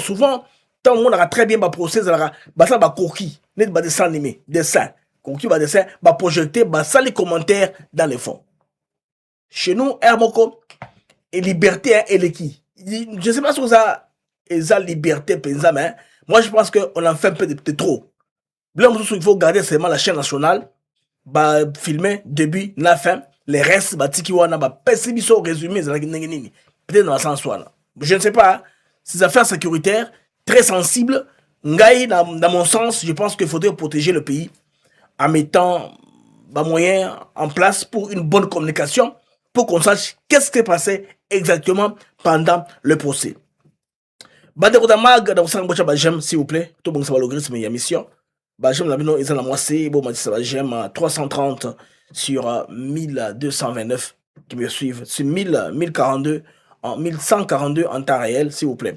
Souvent, tant on a très bien procès, ça va coquille, net ba dessin animé, dessin, coquille ba dessin, ba projeté, ba ça les commentaires dans les fonds. Chez nous, Hermoko et liberté et l'équipe. Je ne sais pas si vous avez liberté, mais moi je pense qu'on en fait un peu de trop. Il faut garder seulement la chaîne nationale, bah filmer début, la fin, les restes, bah tiki wana, bah pessimisme résumé, peut-être dans le sens là. Je ne sais pas, ces affaires sécuritaires très sensibles, dans mon sens, je pense qu'il faudrait protéger le pays en mettant des moyens en place pour une bonne communication, pour qu'on sache qu'est-ce qui s'est passé exactement pendant le procès. J'aime, s'il vous plaît, tout le monde l'algorithme et la mission. J'aime la mission, ils ont la moitié, j'aime 330 sur 1229 qui me suivent, sur 1042, en 1142 en temps réel, s'il vous plaît.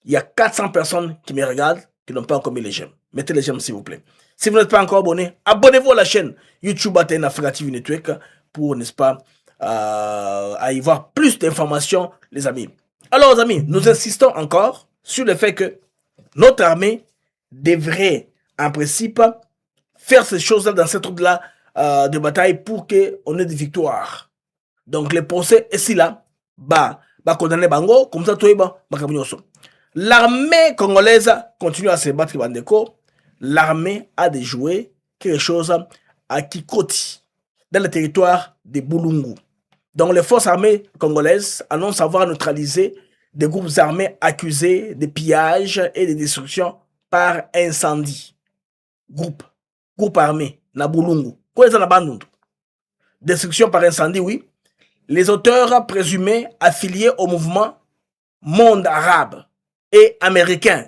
Il y a 400 personnes qui me regardent, qui n'ont pas encore mis les j'aime. Mettez les j'aime, s'il vous plaît. Si vous n'êtes pas encore abonné, abonnez-vous à la chaîne YouTube Athéna Africa TV Network pour, n'est-ce pas, à y voir plus d'informations, les amis. Alors, les amis, nous insistons encore sur le fait que notre armée devrait, en principe, faire ces choses-là dans cette route-là de bataille pour qu'on ait des victoires. Donc, les procès ici, là, condamner Bango, comme ça, tout est bon. L'armée congolaise continue à se battre, Bandeko. L'armée a déjoué quelque chose à Kikoti, dans le territoire de Boulungu. Donc, les forces armées congolaises annoncent avoir neutralisé des groupes armés accusés de pillage et de destruction par incendie. Groupe armé, na Boulungu. Quoi est-ce que destruction par incendie, oui. Les auteurs présumés affiliés au mouvement Monde Arabe et Américain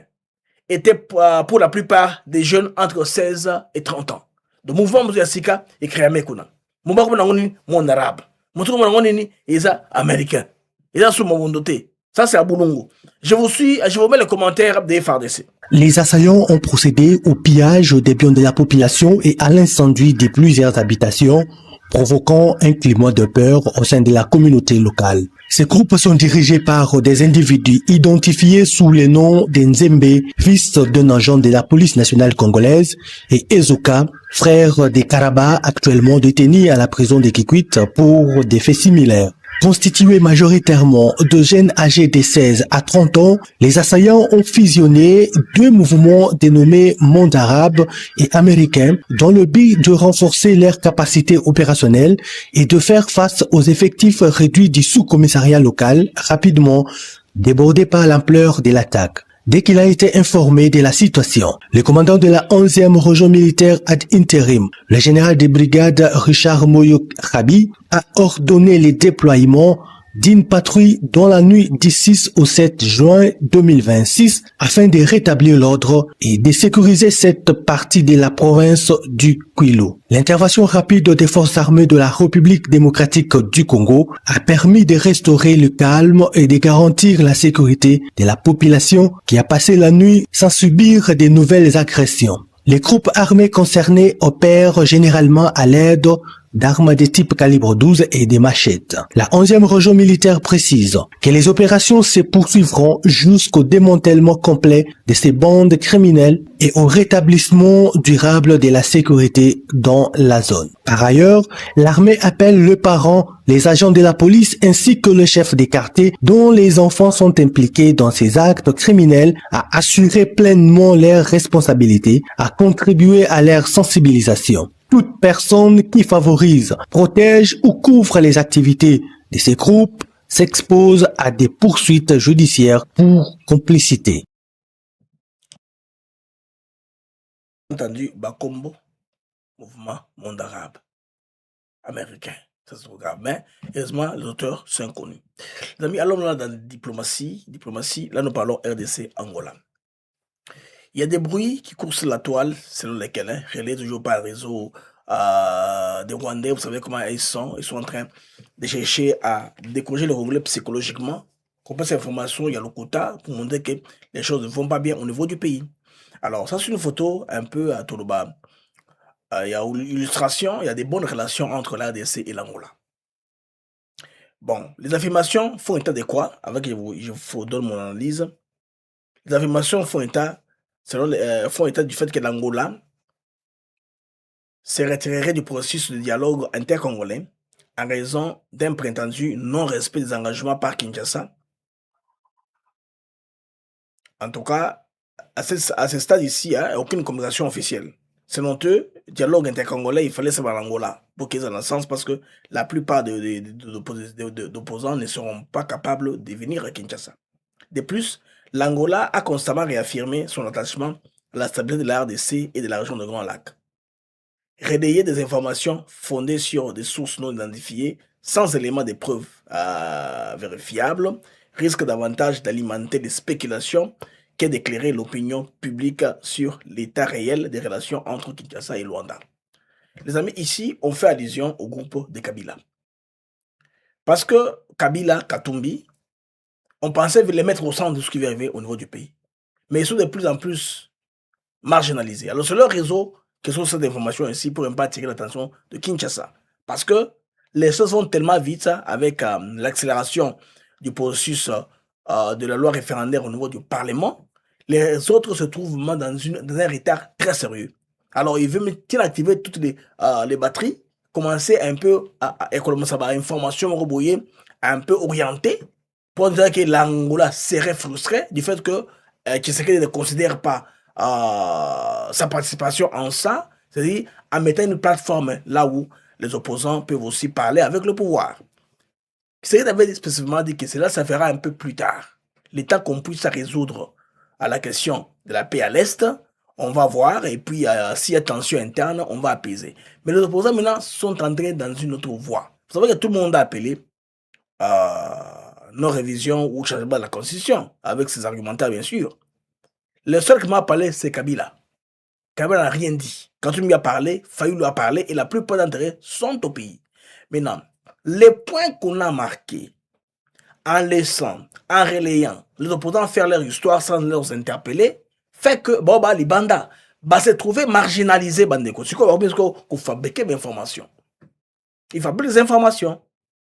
étaient pour la plupart des jeunes entre 16 et 30 ans. Le mouvement Mouziasika est créé à Mekuna. Monde Arabe. Ils sont américains. Ils sont sur mon monde. Ça, c'est à Boulungu. Je vous mets les commentaires des FARDC. Les assaillants ont procédé au pillage des biens de la population et à l'incendie de plusieurs habitations, provoquant un climat de peur au sein de la communauté locale. Ces groupes sont dirigés par des individus identifiés sous le nom d'Nzembe, fils d'un agent de la police nationale congolaise, et Ezoka, frère des Karaba, actuellement détenu à la prison de Kikwit pour des faits similaires. Constitués majoritairement de jeunes âgés de 16 à 30 ans, les assaillants ont fusionné deux mouvements dénommés Monde Arabe et Américain dans le but de renforcer leurs capacités opérationnelles et de faire face aux effectifs réduits du sous-commissariat local, rapidement débordé par l'ampleur de l'attaque. Dès qu'il a été informé de la situation, le commandant de la 11e région militaire ad intérim, le général de brigade Richard Moyo Khabi, a ordonné le déploiement d'une patrouille dans la nuit du 6 au 7 juin 2026 afin de rétablir l'ordre et de sécuriser cette partie de la province du Kwilu. L'intervention rapide des forces armées de la République démocratique du Congo a permis de restaurer le calme et de garantir la sécurité de la population qui a passé la nuit sans subir de nouvelles agressions. Les groupes armés concernés opèrent généralement à l'aide d'armes de type calibre 12 et des machettes. La 11e région militaire précise que les opérations se poursuivront jusqu'au démantèlement complet de ces bandes criminelles et au rétablissement durable de la sécurité dans la zone. Par ailleurs, l'armée appelle les parents, les agents de la police ainsi que le chef des quartiers dont les enfants sont impliqués dans ces actes criminels à assurer pleinement leurs responsabilités, à contribuer à leur sensibilisation. Toute personne qui favorise, protège ou couvre les activités de ces groupes s'expose à des poursuites judiciaires pour complicité. Entendu, Bakombo, mouvement monde arabe américain. Ça se regarde. Mais, heureusement, les auteurs sont inconnus. Les amis, allons là dans la diplomatie, là nous parlons RDC Angola. Il y a des bruits qui courent sur la toile, selon lesquels, relayés toujours par le réseau des Rwandais, vous savez comment ils sont en train de chercher à décourager les Rwandais psychologiquement. Qu'on passe l'information, il y a le quota pour montrer que les choses ne vont pas bien au niveau du pays. Alors, ça c'est une photo un peu à Toloba. Il y a une illustration, il y a des bonnes relations entre l'RDC et l'Angola. Bon, les affirmations font état de quoi? Avec, je vous donne mon analyse. Les affirmations font état du fait que l'Angola se retirerait du processus de dialogue intercongolais en raison d'un prétendu non-respect des engagements par Kinshasa. En tout cas, à ce stade ici, il n'y a aucune communication officielle. Selon eux, le dialogue intercongolais, il fallait savoir l'Angola pour qu'ils aient un sens parce que la plupart d'opposants ne seront pas capables de venir à Kinshasa. De plus, l'Angola a constamment réaffirmé son attachement à la stabilité de la RDC et de la région de Grand Lac. Relayer des informations fondées sur des sources non identifiées, sans éléments de preuves vérifiables, risque davantage d'alimenter les spéculations que d'éclairer l'opinion publique sur l'état réel des relations entre Kinshasa et Luanda. Les amis, ici, on fait allusion au groupe de Kabila. Parce que Kabila, Katumbi, on pensait les mettre au centre de ce qui va arriver au niveau du pays. Mais ils sont de plus en plus marginalisés. Alors, c'est leur réseau qui sont cette information ici pour ne pas attirer l'attention de Kinshasa. Parce que les choses vont tellement vite avec l'accélération du processus de la loi référendaire au niveau du Parlement. Les autres se trouvent dans un retard très sérieux. Alors, ils veulent activer toutes les batteries, commencer un peu à économiser l'information rebrouillée, un peu orientée, pour dire que l'Angola serait frustré du fait que Tshisekedi ne considère pas sa participation en ça, c'est-à-dire en mettant une plateforme là où les opposants peuvent aussi parler avec le pouvoir. Tshisekedi avait spécifiquement dit que cela, ça fera un peu plus tard. L'état qu'on puisse résoudre à la question de la paix à l'Est, on va voir, et puis s'il y a tension interne, on va apaiser. Mais les opposants maintenant sont entrés dans une autre voie. Vous savez que tout le monde a appelé non-révision ou changement de la Constitution, avec ses argumentaires bien sûr. Le seul qui m'a parlé, c'est Kabila. Kabila n'a rien dit. Quand il lui a parlé, Fayoulou a parlé, et la plupart d'entre eux sont au pays. Maintenant, les points qu'on a marqués, en laissant, en relayant les opposants faire leur histoire sans les interpeller, fait que les bandas se trouver marginalisés. C'est quoi qu'on fabrique des informations. Il fabrique des informations.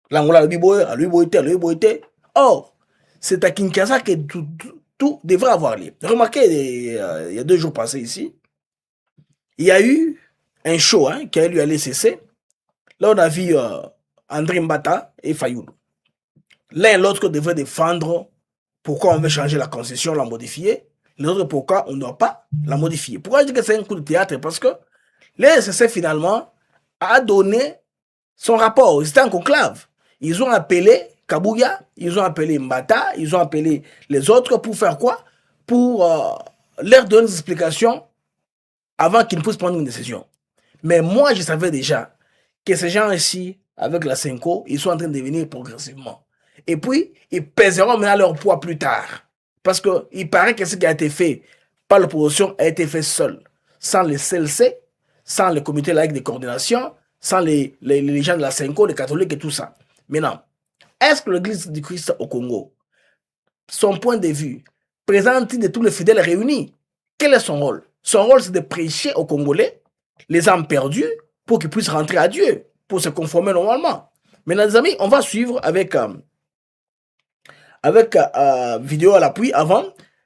L'Angola, lui, or, c'est à Kinshasa que tout devrait avoir lieu. Remarquez, il y a 2 jours passés ici, il y a eu un show qui a eu lieu à l'ECC. Là, on a vu André Mbata et Fayoulou. L'un et l'autre devraient défendre pourquoi on veut changer la constitution, la modifier. L'autre pourquoi on ne doit pas la modifier. Pourquoi je dis que c'est un coup de théâtre? Parce que l'ECC finalement a donné son rapport. C'était en conclave. Ils ont appelé Kabouya, ils ont appelé Mbata, ils ont appelé les autres pour faire quoi? Pour leur donner des explications avant qu'ils ne puissent prendre une décision. Mais moi, je savais déjà que ces gens ici, avec la Senko, ils sont en train de devenir progressivement. Et puis, ils pèseront maintenant leur poids plus tard. Parce qu'il paraît que ce qui a été fait par l'opposition a été fait seul, sans les CLC, sans le comité laïque de coordination, sans les gens de la Cinco, les catholiques et tout ça. Maintenant, est-ce que l'Église du Christ au Congo, son point de vue, présente de tous les fidèles réunis, quel est son rôle? Son rôle, c'est de prêcher aux Congolais, les âmes perdues, pour qu'ils puissent rentrer à Dieu, pour se conformer normalement. Maintenant, les amis, on va suivre avec vidéo à l'appui avant.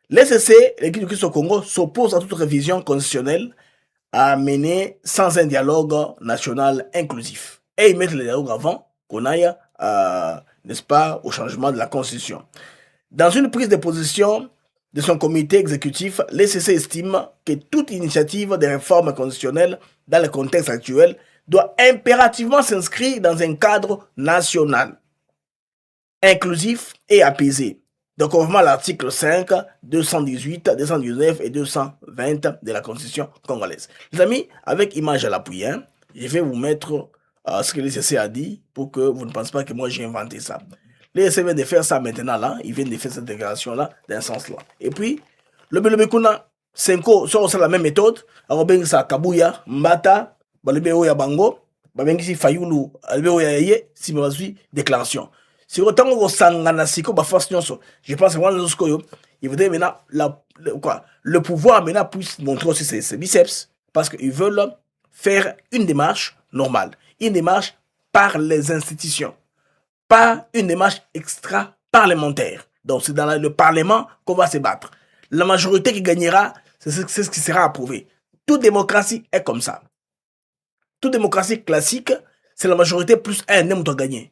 L'ECC, l'Église du Christ au Congo, s'oppose à toute révision constitutionnelle à mener sans un dialogue national inclusif. Et ils mettent le dialogue avant qu'on aille, n'est-ce pas, au changement de la Constitution. Dans une prise de position de son comité exécutif, l'ECC estime que toute initiative de réforme constitutionnelle dans le contexte actuel doit impérativement s'inscrire dans un cadre national, inclusif et apaisé. Donc, conformément à l'article 5, 218, 219 et 220 de la Constitution congolaise. Les amis, avec image à l'appui, je vais vous mettre ce que l'ECC a dit pour que vous ne pensez pas que moi j'ai inventé ça. L'ECC vient de faire ça maintenant, là. Ils viennent de faire cette déclaration-là, d'un sens-là. Et puis, le Bekuna, Senko, c'est la même méthode. Alors, ben, ça, Kabuya, Mbata, Balebe Oya Bango, Babengisi Fayulu, Albe Oya Yeye, si me suis déclaration. Si autant que Sangana Siko, je pense que moi, il voudrait maintenant, le pouvoir maintenant puisse montrer aussi ses biceps, parce qu'ils veulent faire une démarche normale, une démarche par les institutions, pas une démarche extra-parlementaire. Donc c'est dans le Parlement qu'on va se battre. La majorité qui gagnera, c'est ce qui sera approuvé. Toute démocratie est comme ça. Toute démocratie classique, c'est la majorité plus un homme doit gagner.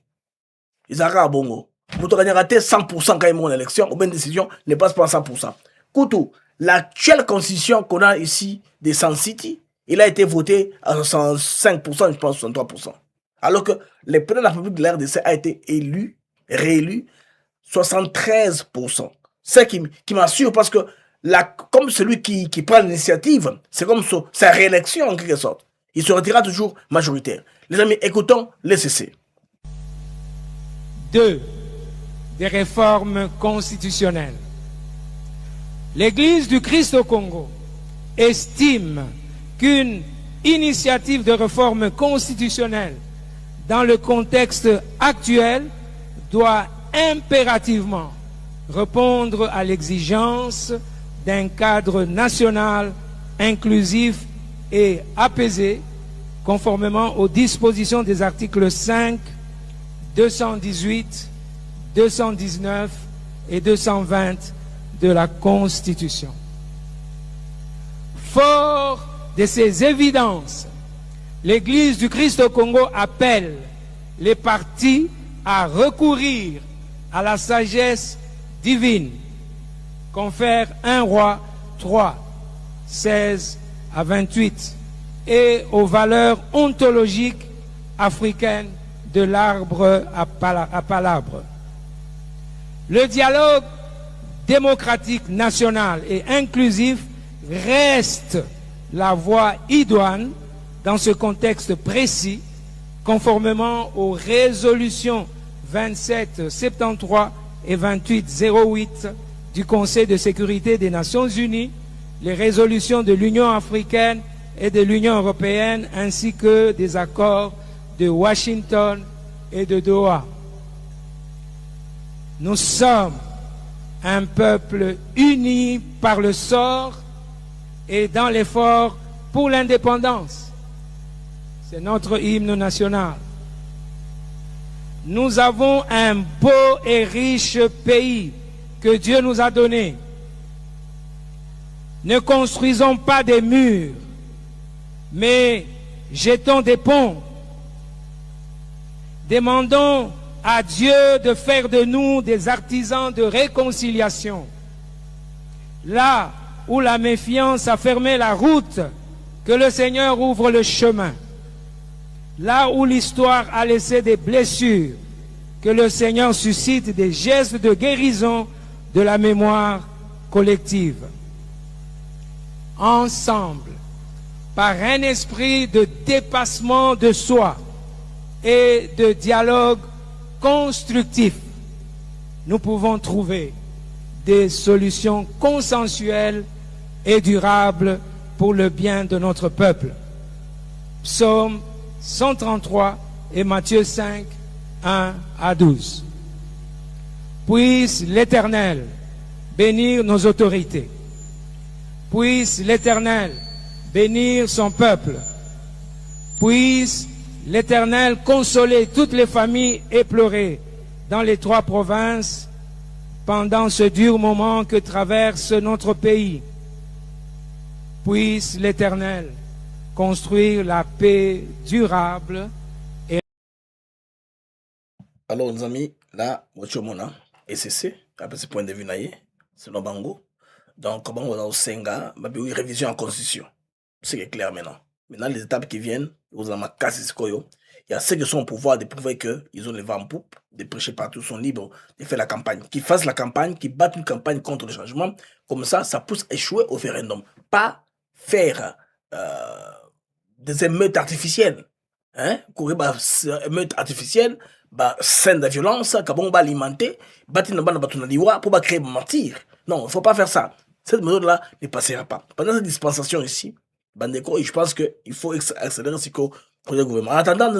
Ils arrêtent à Bongo. Vous gagnez raté 100% quand ils vont en élection, ou bien une décision ne passe pas à 100%. Koutou, l'actuelle constitution qu'on a ici des Sun City, il a été voté à 65%, je pense 63%. Alors que le président de la République de la RDC a été élu, réélu, 73%. C'est qui m'assure parce que comme celui qui prend l'initiative, c'est comme sa réélection en quelque sorte. Il se retirera toujours majoritaire. Les amis, écoutons l'ECC. 2. Des réformes constitutionnelles. L'Église du Christ au Congo estime qu'une initiative de réforme constitutionnelle dans le contexte actuel doit impérativement répondre à l'exigence d'un cadre national inclusif et apaisé, conformément aux dispositions des articles 5, 218, 219 et 220 de la Constitution. Fort de ces évidences, l'Église du Christ au Congo appelle les partis à recourir à la sagesse divine, confère 1 Roi 3, 16 à 28, et aux valeurs ontologiques africaines de l'arbre à palabre. Le dialogue démocratique national et inclusif reste la voie idoine dans ce contexte précis, conformément aux résolutions 2773 et 2808 du Conseil de sécurité des Nations Unies, les résolutions de l'Union africaine et de l'Union européenne, ainsi que des accords de Washington et de Doha. Nous sommes un peuple uni par le sort et dans l'effort pour l'indépendance. C'est notre hymne national. Nous avons un beau et riche pays que Dieu nous a donné. Ne construisons pas des murs, mais jetons des ponts. Demandons à Dieu de faire de nous des artisans de réconciliation. Là où la méfiance a fermé la route, que le Seigneur ouvre le chemin. Là où l'histoire a laissé des blessures, que le Seigneur suscite des gestes de guérison de la mémoire collective. Ensemble, par un esprit de dépassement de soi et de dialogue constructif, nous pouvons trouver des solutions consensuelles et durables pour le bien de notre peuple. Psaume 133 et Matthieu 5, 1 à 12. Puisse l'Éternel bénir nos autorités. Puisse l'Éternel bénir son peuple. Puisse l'Éternel consoler toutes les familles éplorées dans les 3 provinces pendant ce dur moment que traverse notre pays. Puisse l'Éternel construire la paix durable. Alors, les amis, là, et c'est après ce point de vue, c'est le bango. Donc, comment on a au Senga, une révision en constitution. C'est clair maintenant. Maintenant, les étapes qui viennent, vous avez ma casse, il y a ceux qui sont au pouvoir de prouver qu'ils ont le vent en poupe, de prêcher partout, sont libres de faire la campagne. Qu'ils fassent la campagne, qu'ils battent une campagne contre le changement. Comme ça pousse à échouer au référendum. Pas faire des émeutes artificielles. Courir des émeutes artificielles, scène de violence, qu'on va alimenter, bâtir pour créer un martyr. Non, il ne faut pas faire ça. Cette méthode-là ne passera pas. Pendant cette dispensation ici, Bandeko, je pense qu'il faut accélérer ce que le gouvernement. En attendant,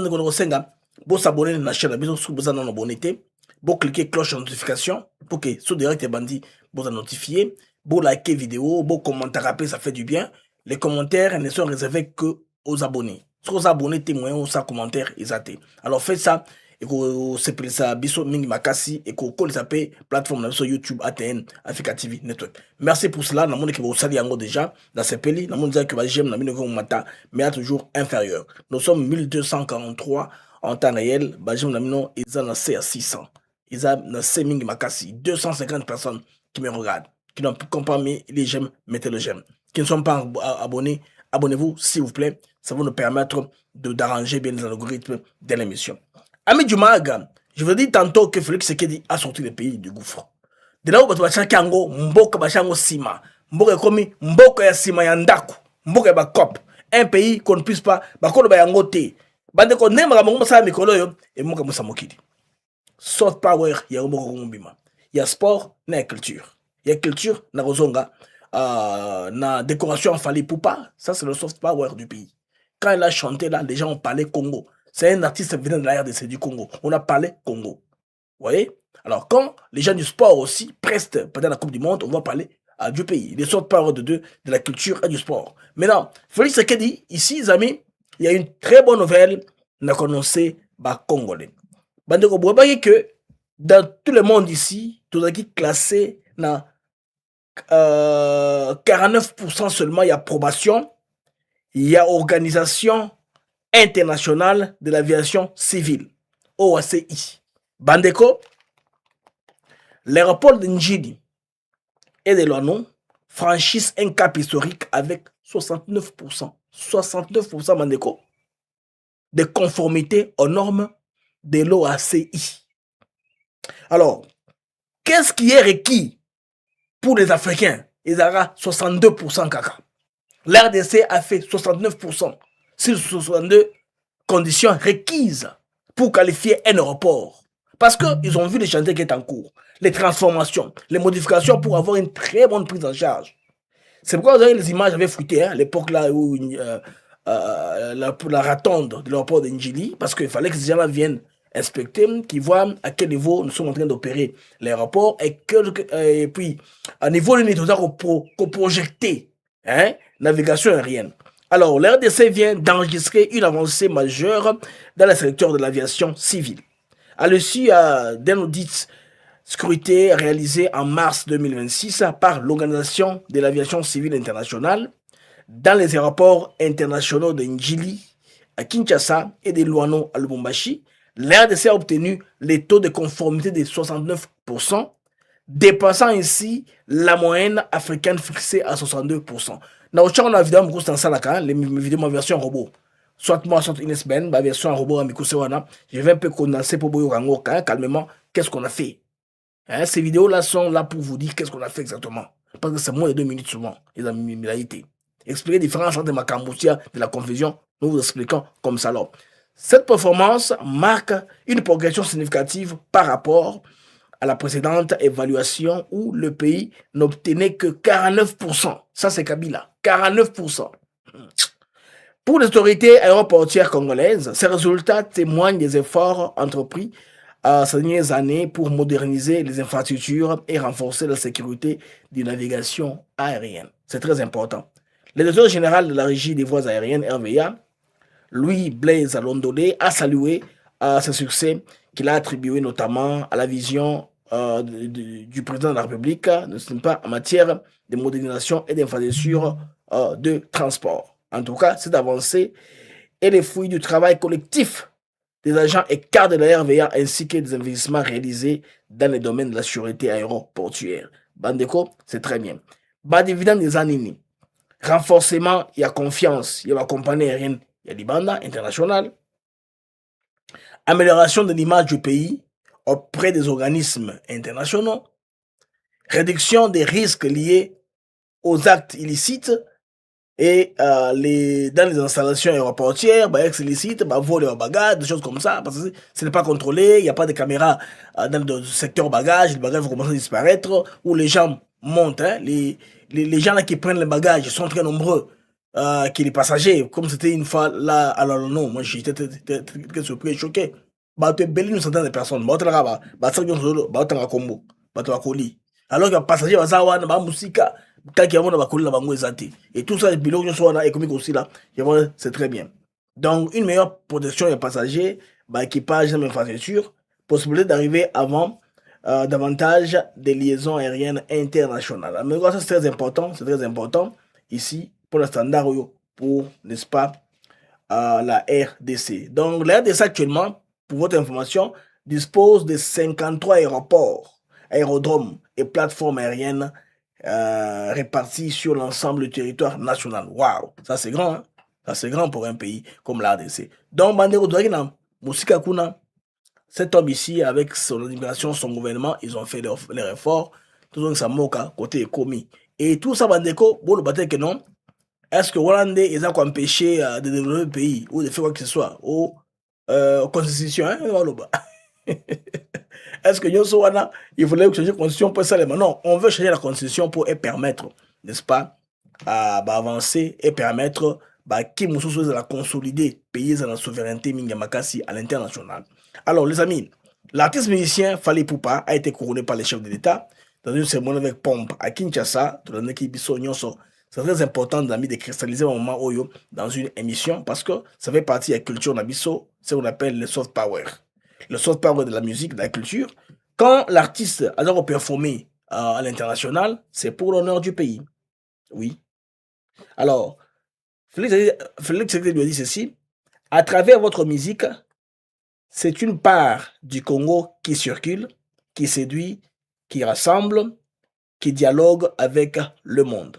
vous s'abonner à la chaîne, vous en abonnez, vous cliquez cloche de notification pour que sur direct bandi vous en notifiez, vous likez vidéo, vous commentez, ça fait du bien. Les commentaires ne sont réservés que aux abonnés. Sur les abonnés, témoins ou ça commentaire, ils athées. Alors faites ça. Et que c'est ça biso mingi makasi et que vous appelez plateforme sur YouTube ATN Africa TV Network. Merci pour cela. Nous avons que vous saluez déjà dans ce pays. Nous avons dit que j'aime la mata mais toujours inférieur. Nous sommes 1243 en temps réel. J'aime la mino ils en ont 600. Ils ont 5 mingi makasi 250 personnes qui me regardent, qui n'ont pas mis les j'aime, mettez le j'aime. Qui ne sont pas abonnés, abonnez-vous s'il vous plaît. Ça va nous permettre d'arranger bien les algorithmes de l'émission. Ami du Mag, je vous dis tantôt que Félix Tshisekedi a sorti le pays du gouffre. De là où vous avez Kango, Mboka Bachango Sima, Mboka Komi, Mboka ya Sima Yandaku, Mboka ya Bakop, un pays qu'on ne puisse pas, Bakolo Bayangote, Bande ko nema la Mboka Mikolo yo, et Mboka Musamokidi. Soft power, il y a Mboka Kombima. Il y a sport, il y a culture. Il y a culture, na Rozonga, na décoration en Fali Poupa, ça c'est le soft power du pays. Quand il a chanté là, les gens ont parlé Congo. C'est un artiste venant de la RDC du Congo. On a parlé Congo. Vous voyez? Alors, quand les gens du sport aussi prestent pendant la Coupe du Monde, on va parler du pays. Les sortes parlent de la culture et du sport. Maintenant, Félix Tshisekedi, ici, les amis, il y a une très bonne nouvelle. On a annoncé Congolais. Bandeko, vous voyez que dans tout le monde ici, tout est classé dans 49% seulement, il y a approbation. Il y a organisation internationale de l'aviation civile, OACI. Bandeko, l'aéroport de Njidi et de Loanou franchissent un cap historique avec 69%. 69% Bandeko de conformité aux normes de l'OACI. Alors, qu'est-ce qui est requis pour les Africains? Ils auront 62% caca. L'RDC a fait 69%. Sur 62 conditions requises pour qualifier un aéroport. Parce qu'ils ont vu les chantiers qui sont en cours, les transformations, les modifications pour avoir une très bonne prise en charge. C'est pourquoi vous avez les images avaient fruité à l'époque là où la ratonde de l'aéroport de Njili, parce qu'il fallait que ces gens-là viennent inspecter, qu'ils voient à quel niveau nous sommes en train d'opérer l'aéroport et puis à niveau de qu'on projeter, navigation aérienne. Alors, l'RDC vient d'enregistrer une avancée majeure dans le secteur de l'aviation civile. À l'issue d'un audit scruté réalisé en mars 2026 par l'Organisation de l'aviation civile internationale dans les aéroports internationaux de Njili à Kinshasa et de Luano à Lubumbashi, l'RDC a obtenu les taux de conformité de 69%, dépassant ainsi la moyenne africaine fixée à 62%. Dans le chat, on a évidemment beaucoup de ça, les vidéos en version robot. Soit moi, soit Inès Ben, ma version en robot, je vais un peu condenser pour vous calmement qu'est-ce qu'on a fait. Ces vidéos-là sont là pour vous dire qu'est-ce qu'on a fait exactement. Parce que c'est moins de 2 minutes souvent, les amis, expliquer la différence entre ma camboutia de la confusion, nous vous expliquons comme ça. Alors, cette performance marque une progression significative par rapport à la précédente évaluation où le pays n'obtenait que 49%. Ça, c'est Kabila. 49%. Pour les autorités aéroportières congolaises, ces résultats témoignent des efforts entrepris ces dernières années pour moderniser les infrastructures et renforcer la sécurité de navigation aérienne. C'est très important. Le directeur général de la Régie des voies aériennes, RVA, Louis Blaise Alondolé, a salué ce succès qu'il a attribué notamment à la vision du président de la République, en matière de modernisation et d'infrastructures de transport. En tout cas, cette avancée est le fruit du travail collectif des agents et cadres de la RVA ainsi que des investissements réalisés dans le domaine de la sécurité aéroportuaire. Bandeko, c'est très bien. Bas dividende des années, renforcement, il y a confiance, il y a la compagnie aérienne, il y a l'Ibanda international, amélioration de l'image du pays auprès des organismes internationaux, réduction des risques liés aux actes illicites et dans les installations aéroportières, actes illicites, vol et bagages, des choses comme ça, parce que ce n'est pas contrôlé, il n'y a pas de caméras dans le secteur bagages, les bagages vont commencer à disparaître, où les gens montent, hein, les gens là qui prennent les bagages sont très nombreux, que les passagers, comme c'était une fois là, alors non, moi j'étais très surpris et choqué. Tu es belle une centaine de personnes, alors que les passagers musica. Et tout ça, c'est très bien. Donc, une meilleure protection des passagers, équipage de l'infrastructure, possibilité d'arriver avant davantage des liaisons aériennes internationales. Mais ça, c'est très important ici pour le standard, pour, n'est-ce pas, la RDC. Donc, la RDC actuellement, pour votre information, dispose de 53 aérodromes et plateformes aériennes répartis sur l'ensemble du territoire national. Waouh, ça c'est grand, hein? Ça c'est grand pour un pays comme la RDC. Donc, Bandeko Douarina, Moussika Kuna, cet homme ici, avec son immigration, son gouvernement, ils ont fait les efforts, tout ça moka, côté commis. Et tout ça, Bandeko, bon, le bataille que non, est-ce que Hollandais, ils ont empêché de développer le pays, ou de faire quoi que ce soit, aux constitutions, hein? Est-ce que il fallait changer la constitution pour ça? Non, on veut changer la constitution pour permettre, n'est-ce pas, avancer et permettre qui de la consolider, payer la souveraineté Mingamakasi à l'international. Alors, les amis, l'artiste musicien Fally Ipupa a été couronné par les chefs de l'État dans une cérémonie avec pompe à Kinshasa. C'est très important d'amis de cristalliser un moment dans une émission parce que ça fait partie de la culture Nabiso, c'est ce qu'on appelle le soft power. Le soft power de la musique, de la culture. Quand l'artiste a performé à l'international, c'est pour l'honneur du pays. Oui. Alors, Félix lui a dit ceci: à travers votre musique, c'est une part du Congo qui circule, qui séduit, qui rassemble, qui dialogue avec le monde.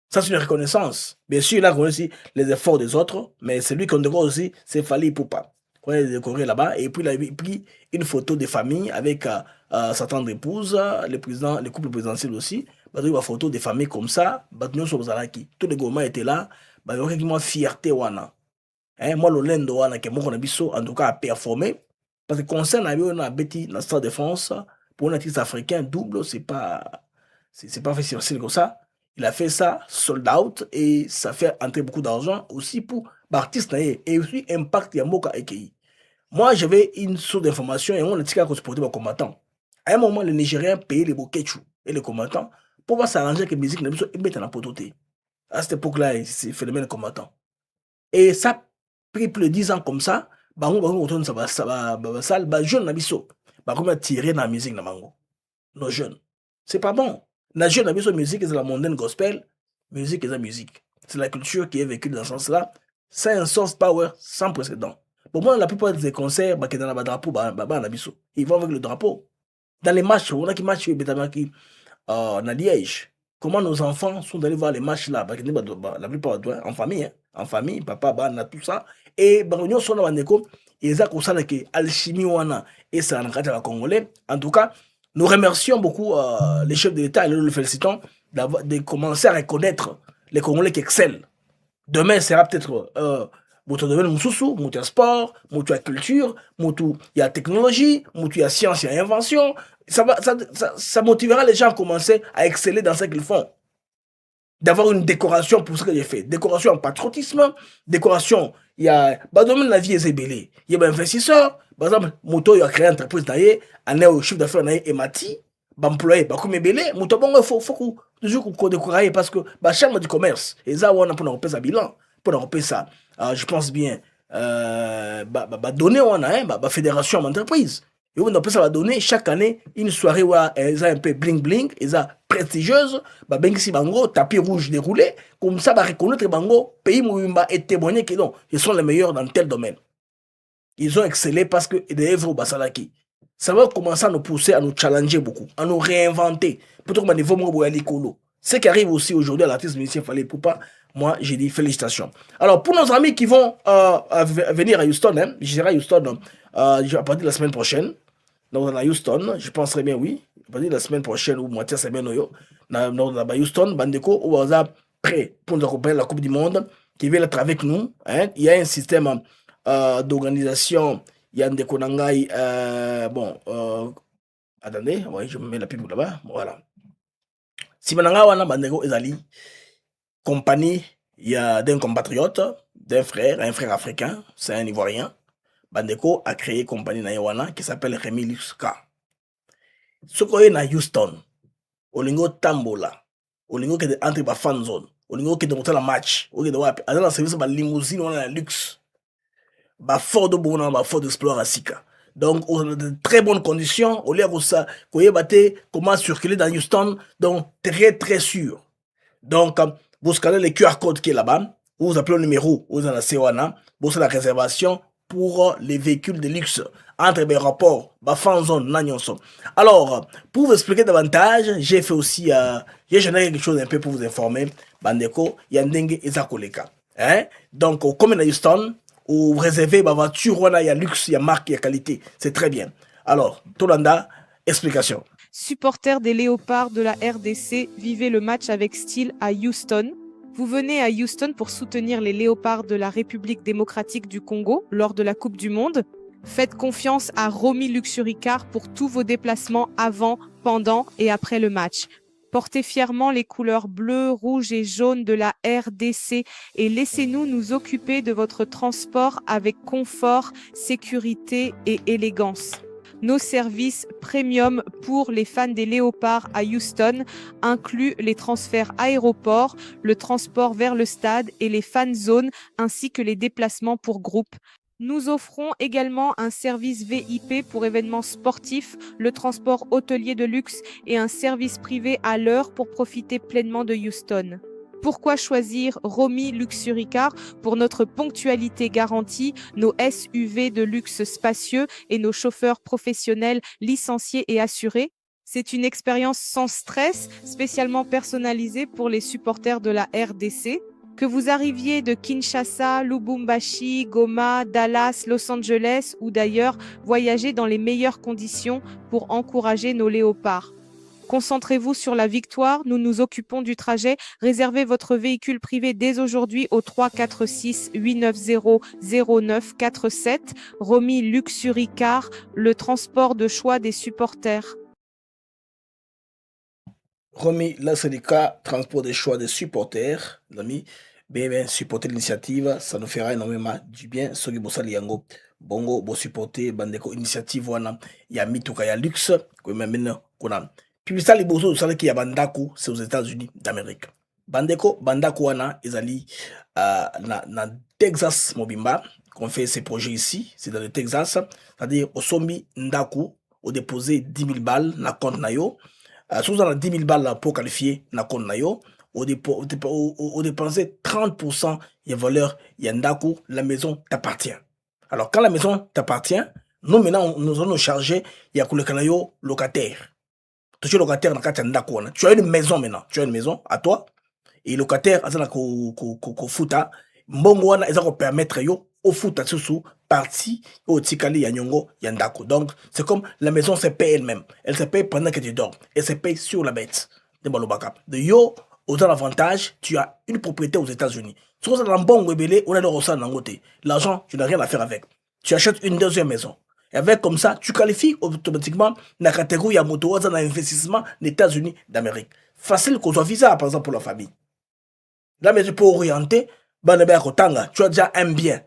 Ça, c'est une reconnaissance. Bien sûr, il a reconnu les efforts des autres, mais celui qu'on décore aussi, c'est Fally Ipupa. On a décoré là-bas, et puis il a pris une photo de famille avec sa tendre épouse, le couple présidentiel aussi. Il y a une photo de famille comme ça, tous les gouvernements étaient là, il y a une fierté. Moi, le lendo, en tout cas, a performé, parce que concernant la Betty, dans le Stade de France, pour un artiste africain, double, c'est pas facile comme ça. Il a fait ça sold out et ça fait entrer beaucoup d'argent aussi pour l'artiste et aussi impact Yamoka Ekei. Moi, j'avais une source d'information et on a dit qu'on supportait les combattants. À un moment, les Nigériens payaient les Boketchou et les combattants pour pouvoir s'arranger que la musique n'ait pas été pototé. À cette époque-là, c'est le phénomène combattant. Et ça a pris plus de 10 ans comme ça. On retourne ça va jeune Nabiso. On va tirer dans la musique nos jeunes. C'est pas bon. La jeune a besoin de musique, c'est la mondaine gospel, musique est la musique. C'est la culture qui est vécue dans ce sens-là. C'est un soft power sans précédent. Pour moi, la plupart des concerts, qui dans le drapeau, ils vont avec le drapeau. Dans les matchs, on a qui matchent à Liège. Comment nos enfants sont allés voir les matchs là, la plupart en famille, papa, tout ça. Et nous sommes dans le ils ont consacré que alchimie et ça en congolais. En tout cas, nous remercions beaucoup les chefs de l'État et nous le félicitons de commencer à reconnaître les Congolais qui excellent. Demain sera peut-être votre domaine Moussoussou, il y a sport, il y a culture, il y a technologie, il y a science et invention, Ça motivera les gens à commencer à exceller dans ce qu'ils font. D'avoir une décoration pour ce que j'ai fait. Décoration en patriotisme, décoration, il y a, bah, domaine de la vie est ébélé. Il y a un investisseur, par exemple, Moto, il a créé une entreprise, il y a un chiffre d'affaires, et Mati, employé, bah, comme ébélé, Moto, bon, il faut toujours qu'on découraille parce que, bah, chambre du commerce, et ça, on a pour repérer ça bilan, pour repérer ça, je pense bien, donner, on a, fédération d'entreprise. Et on peut ça va donner chaque année une soirée où elle a un peu bling bling, elle a prestigieuse, bah ben si bango tapis rouge déroulé, comme ça va reconnaître bango pays Moumba et témoigner que non, ils sont les meilleurs dans tel domaine. Ils ont excellé parce que des œuvres basalaki. Ça va commencer à nous pousser, à nous challenger beaucoup, à nous réinventer. Plutôt que niveau Moumba. Ce qui arrive aussi aujourd'hui à l'artiste ministère Fallait Poupa, moi j'ai dit félicitations. Alors pour nos amis qui vont venir à Houston, hein, je dirais à Houston à partir de la semaine prochaine. Donc, à Houston, je penserais bien oui. La semaine prochaine ou moitié semaine, à Houston, Bandeko, où on est prêt pour nous accompagner la Coupe du Monde, qui vient être avec nous. Hein. Il y a un système d'organisation. Il y a un déconangaï. Attendez, oui, je me mets la pub là-bas. Voilà. Si Mananga, Bandeko, Ezali, compagnie, il y a d'un compatriote, un frère africain, c'est un Ivoirien. Bandeko a créé une compagnie na Yawana qui s'appelle Remy Luxka. Ce qu'on est na Houston, au lingo tambola, au lingo qui est entre les fan zone, au lingo qui est dans le match, au lingo qui est dans le service de limousine, on a le luxe. Fort de bon, fort d'explorer à Sika. Donc, on a de très bonnes conditions, au lieu de ça, qu'on y ait comment circuler dans Houston, donc très très sûr. Donc, vous scannez le QR code qui est là-bas, vous appelez le numéro, vous en avez Yawana, vous faites la réservation pour les véhicules de luxe entre les rapports zone. Alors, pour vous expliquer davantage, j'ai fait aussi j'ai généré quelque chose un peu pour vous informer. Bandeko, Yandenge et Zakoleka. Hein? Donc, comme à Houston, vous réservez ma voiture, il y a luxe, il y a marque, il y a qualité. C'est très bien. Alors, Tolanda, explication. Supporters des Léopards de la RDC, vivez le match avec style à Houston. Vous venez à Houston pour soutenir les Léopards de la République démocratique du Congo lors de la Coupe du Monde. Faites confiance à Romy Luxuricar pour tous vos déplacements avant, pendant et après le match. Portez fièrement les couleurs bleues, rouges et jaunes de la RDC et laissez-nous nous occuper de votre transport avec confort, sécurité et élégance. Nos services premium pour les fans des Léopards à Houston incluent les transferts aéroports, le transport vers le stade et les fan zones ainsi que les déplacements pour groupe. Nous offrons également un service VIP pour événements sportifs, le transport hôtelier de luxe et un service privé à l'heure pour profiter pleinement de Houston. Pourquoi choisir Romy Luxuricar? Pour notre ponctualité garantie, nos SUV de luxe spacieux et nos chauffeurs professionnels licenciés et assurés. C'est une expérience sans stress, spécialement personnalisée pour les supporters de la RDC. Que vous arriviez de Kinshasa, Lubumbashi, Goma, Dallas, Los Angeles ou d'ailleurs, voyagez dans les meilleures conditions pour encourager nos léopards. Concentrez-vous sur la victoire, nous nous occupons du trajet. Réservez votre véhicule privé dès aujourd'hui au 346 890 0947. Romy Luxuricar, le transport de choix des supporters. Romy Luxuricar, transport de choix des supporters. L'ami, bien supporter l'initiative, ça nous fera énormément du bien. Soki Bossali Yango, Bongo, bo supporter, Bandeko initiative, wana, ya mituka ya luxe, comme maintenant, qu'on a. Puis ça, les bozos, vous savez qu'il y a Bandako, c'est aux États-Unis d'Amérique. Bandeko wana, ils allaient na Texas, Mobimba, qu'on fait ces projets ici, c'est dans le Texas, c'est-à-dire au Sombi Ndaku, au déposé 10 000 balles, na compte nayo, si vous avez 10 000 balles pour qualifier, na compte nayo, au dépenser 30%, il y a valeur, il y a Ndaku, la maison t'appartient. Alors quand la maison t'appartient, nous maintenant, nous allons nous charger, il y a le canayo locataire. Tu es locataire dans le Ndaku. Tu as une maison maintenant. Tu as une maison à toi. Et locataire, il y a un futa. Mbongo, il y a un permettre au futa sous partie au tikali yanyongo yandako. Donc, c'est comme la maison se paye elle-même. Elle se paye pendant que tu dors. Elle se paye sur la bête. De yo, aux avantages, tu as une propriété aux États-Unis. Si vous êtes dans Mbongo, on a le ressort dans côté. L'argent, tu n'as rien à faire avec. Tu achètes une deuxième maison. Et avec comme ça, tu qualifies automatiquement la catégorie à moto dans l'investissement des États-Unis d'Amérique. Facile qu'on soit visa, par exemple, pour la famille. Là, mais tu peux orienter, tu as déjà un bien,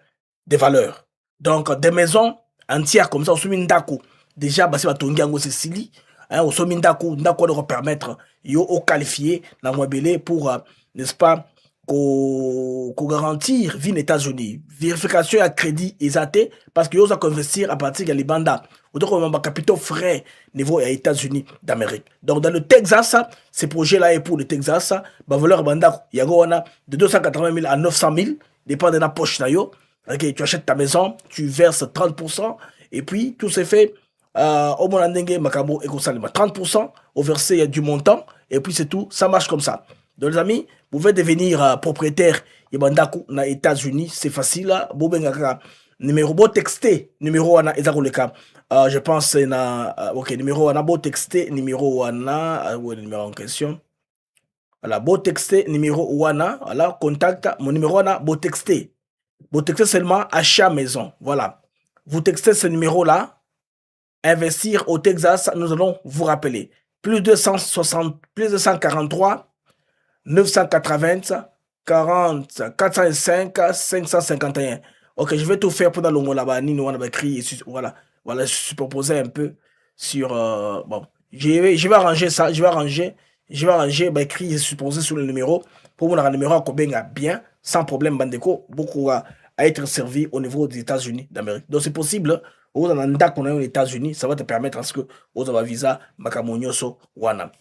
des valeurs. Donc, des maisons entières comme ça, au Soumindako, déjà, c'est Tongiango Cécilie, au Soumindako, Ndako de permettre, au qualifier, dans le pour, n'est-ce pas, qu'on garantir vie aux États-Unis. Vérification à crédit exacté parce que vous avez investir à partir de l'Ibanda. Vous avez un capital frais niveau des États-Unis d'Amérique. Donc dans le Texas, ces projets-là est pour le Texas, bah valeur banda il y a de 280 000 à 900 000, dépend de la poche d'ailleurs. Okay, tu achètes ta maison, tu verses 30% et puis tout s'est fait au Monandenge Makabo et 30% au versé du montant et puis c'est tout, ça marche comme ça. Donc les amis, vous pouvez devenir propriétaire Ibandaku na États-Unis, c'est facile. Numéro beau texté, numéro wana ezaroleka. Je pense na OK, numéro wana beau texté, numéro wana le numéro en question. Voilà, beau texté, numéro wana, voilà, contact mon numéro wana beau texté. Beau texté seulement achat maison. Voilà. Vous textez ce numéro là, investir au Texas, nous allons vous rappeler. Plus de 143 980 40 405 551. Ok, je vais tout faire pour dans le mot là-bas. Nous on a écrit voilà, voilà, je suis proposé un peu sur bon, je vais arranger ça, je vais arranger bah écrit je suis posé sur le numéro pour mon numéro à Kobenga bien sans problème bandeko beaucoup à être servi au niveau des États-Unis d'Amérique. Donc c'est possible. Vous dans un qu'on est aux États-Unis, ça va te permettre à ce que vous avez un visa makamonyoso wana.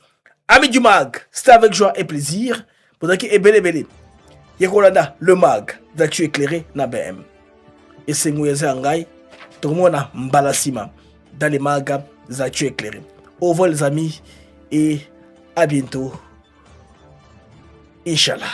Ami du mag, c'était avec joie et plaisir. Pour dire qu'il est bel. Yekolanda, le mag, d'actu éclairé na BM. Et c'est Ngouyeze Angai, tout le monde a mbalasima dans les magas d'actu éclairé. Au revoir les amis et à bientôt. Inch'Allah.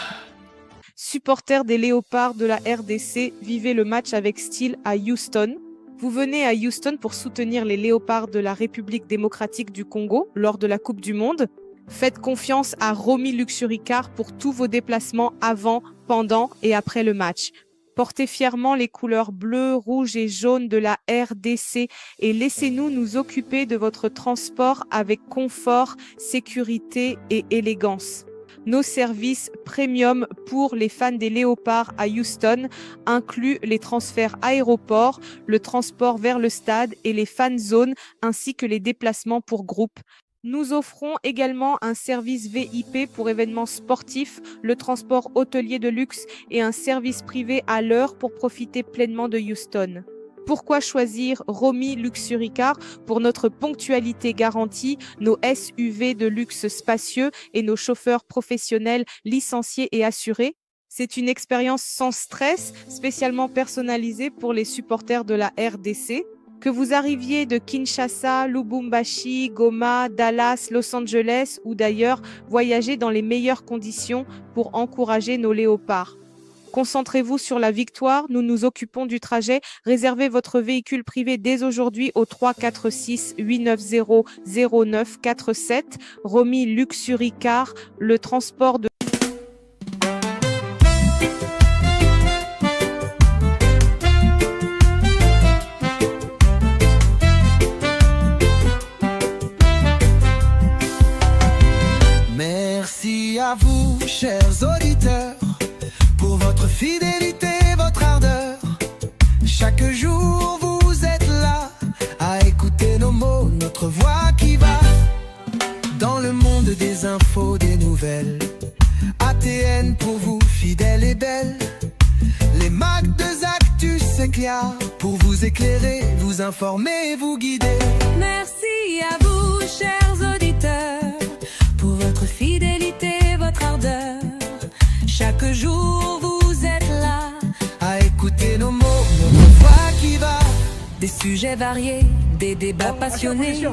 Supporters des Léopards de la RDC, vivez le match avec style à Houston. Vous venez à Houston pour soutenir les Léopards de la République démocratique du Congo lors de la Coupe du Monde. Faites confiance à Romy Luxuricar pour tous vos déplacements avant, pendant et après le match. Portez fièrement les couleurs bleues, rouges et jaunes de la RDC et laissez-nous nous occuper de votre transport avec confort, sécurité et élégance. Nos services premium pour les fans des Léopards à Houston incluent les transferts aéroports, le transport vers le stade et les fan zones ainsi que les déplacements pour groupe. Nous offrons également un service VIP pour événements sportifs, le transport hôtelier de luxe et un service privé à l'heure pour profiter pleinement de Houston. Pourquoi choisir Romy Luxuricar? Pour notre ponctualité garantie, nos SUV de luxe spacieux et nos chauffeurs professionnels licenciés et assurés. C'est une expérience sans stress, spécialement personnalisée pour les supporters de la RDC. Que vous arriviez de Kinshasa, Lubumbashi, Goma, Dallas, Los Angeles ou d'ailleurs, voyagez dans les meilleures conditions pour encourager nos léopards. Concentrez-vous sur la victoire, nous nous occupons du trajet. Réservez votre véhicule privé dès aujourd'hui au 346 890 0947. Romy Luxuricar, le transport de... Merci à vous, chers auditeurs, pour votre fidélité, votre ardeur. Chaque jour vous êtes là à écouter nos mots, notre voix qui va dans le monde des infos, des nouvelles. ATN pour vous, fidèles et belles. Les mags de Actus s'éclairent pour vous éclairer, vous informer, vous guider. Merci à vous, chers auditeurs, pour votre fidélité, votre ardeur. Chaque jour vous êtes là à écouter nos mots, notre voix qui va. Des sujets variés, des débats passionnés,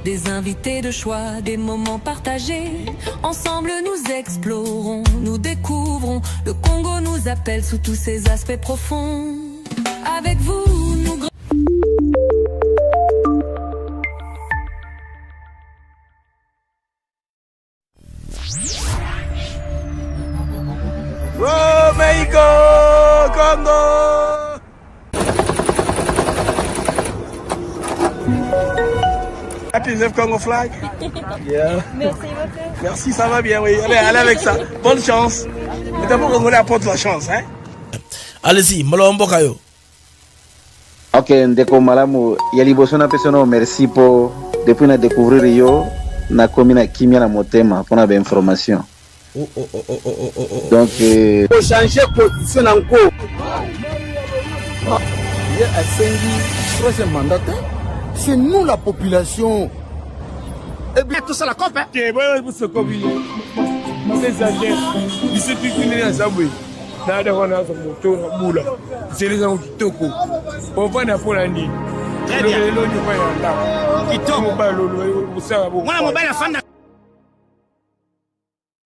des invités de choix, des moments partagés. Ensemble nous explorons, nous découvrons. Le Congo nous appelle sous tous ses aspects profonds. Avec vous, nous... Oh, Mexico, Congo. Happy Congo flag. Yeah. Merci beaucoup. Merci, ça va bien, oui. Allez avec ça. Bonne chance. Mais d'abord, Congolais apporte la chance, hein. Allez-y, Molombo Kayo. Ok, ndeko malamu ya liboso na peso no merci po depuis na découvrir yo na komi na kimia na motema pona ba information. Donc faut changer position encore. Il a Sengi troisième mandat. C'est nous la population. Eh bien tout ça la COP hein. Que boy vous se cobi. C'est ça que ici tu finis à Zambie. Nada wana za moto na bula. C'est gens kitoko. On va na polandi. Très bien. Kitoko ba lolo. Mwana mobile afanda.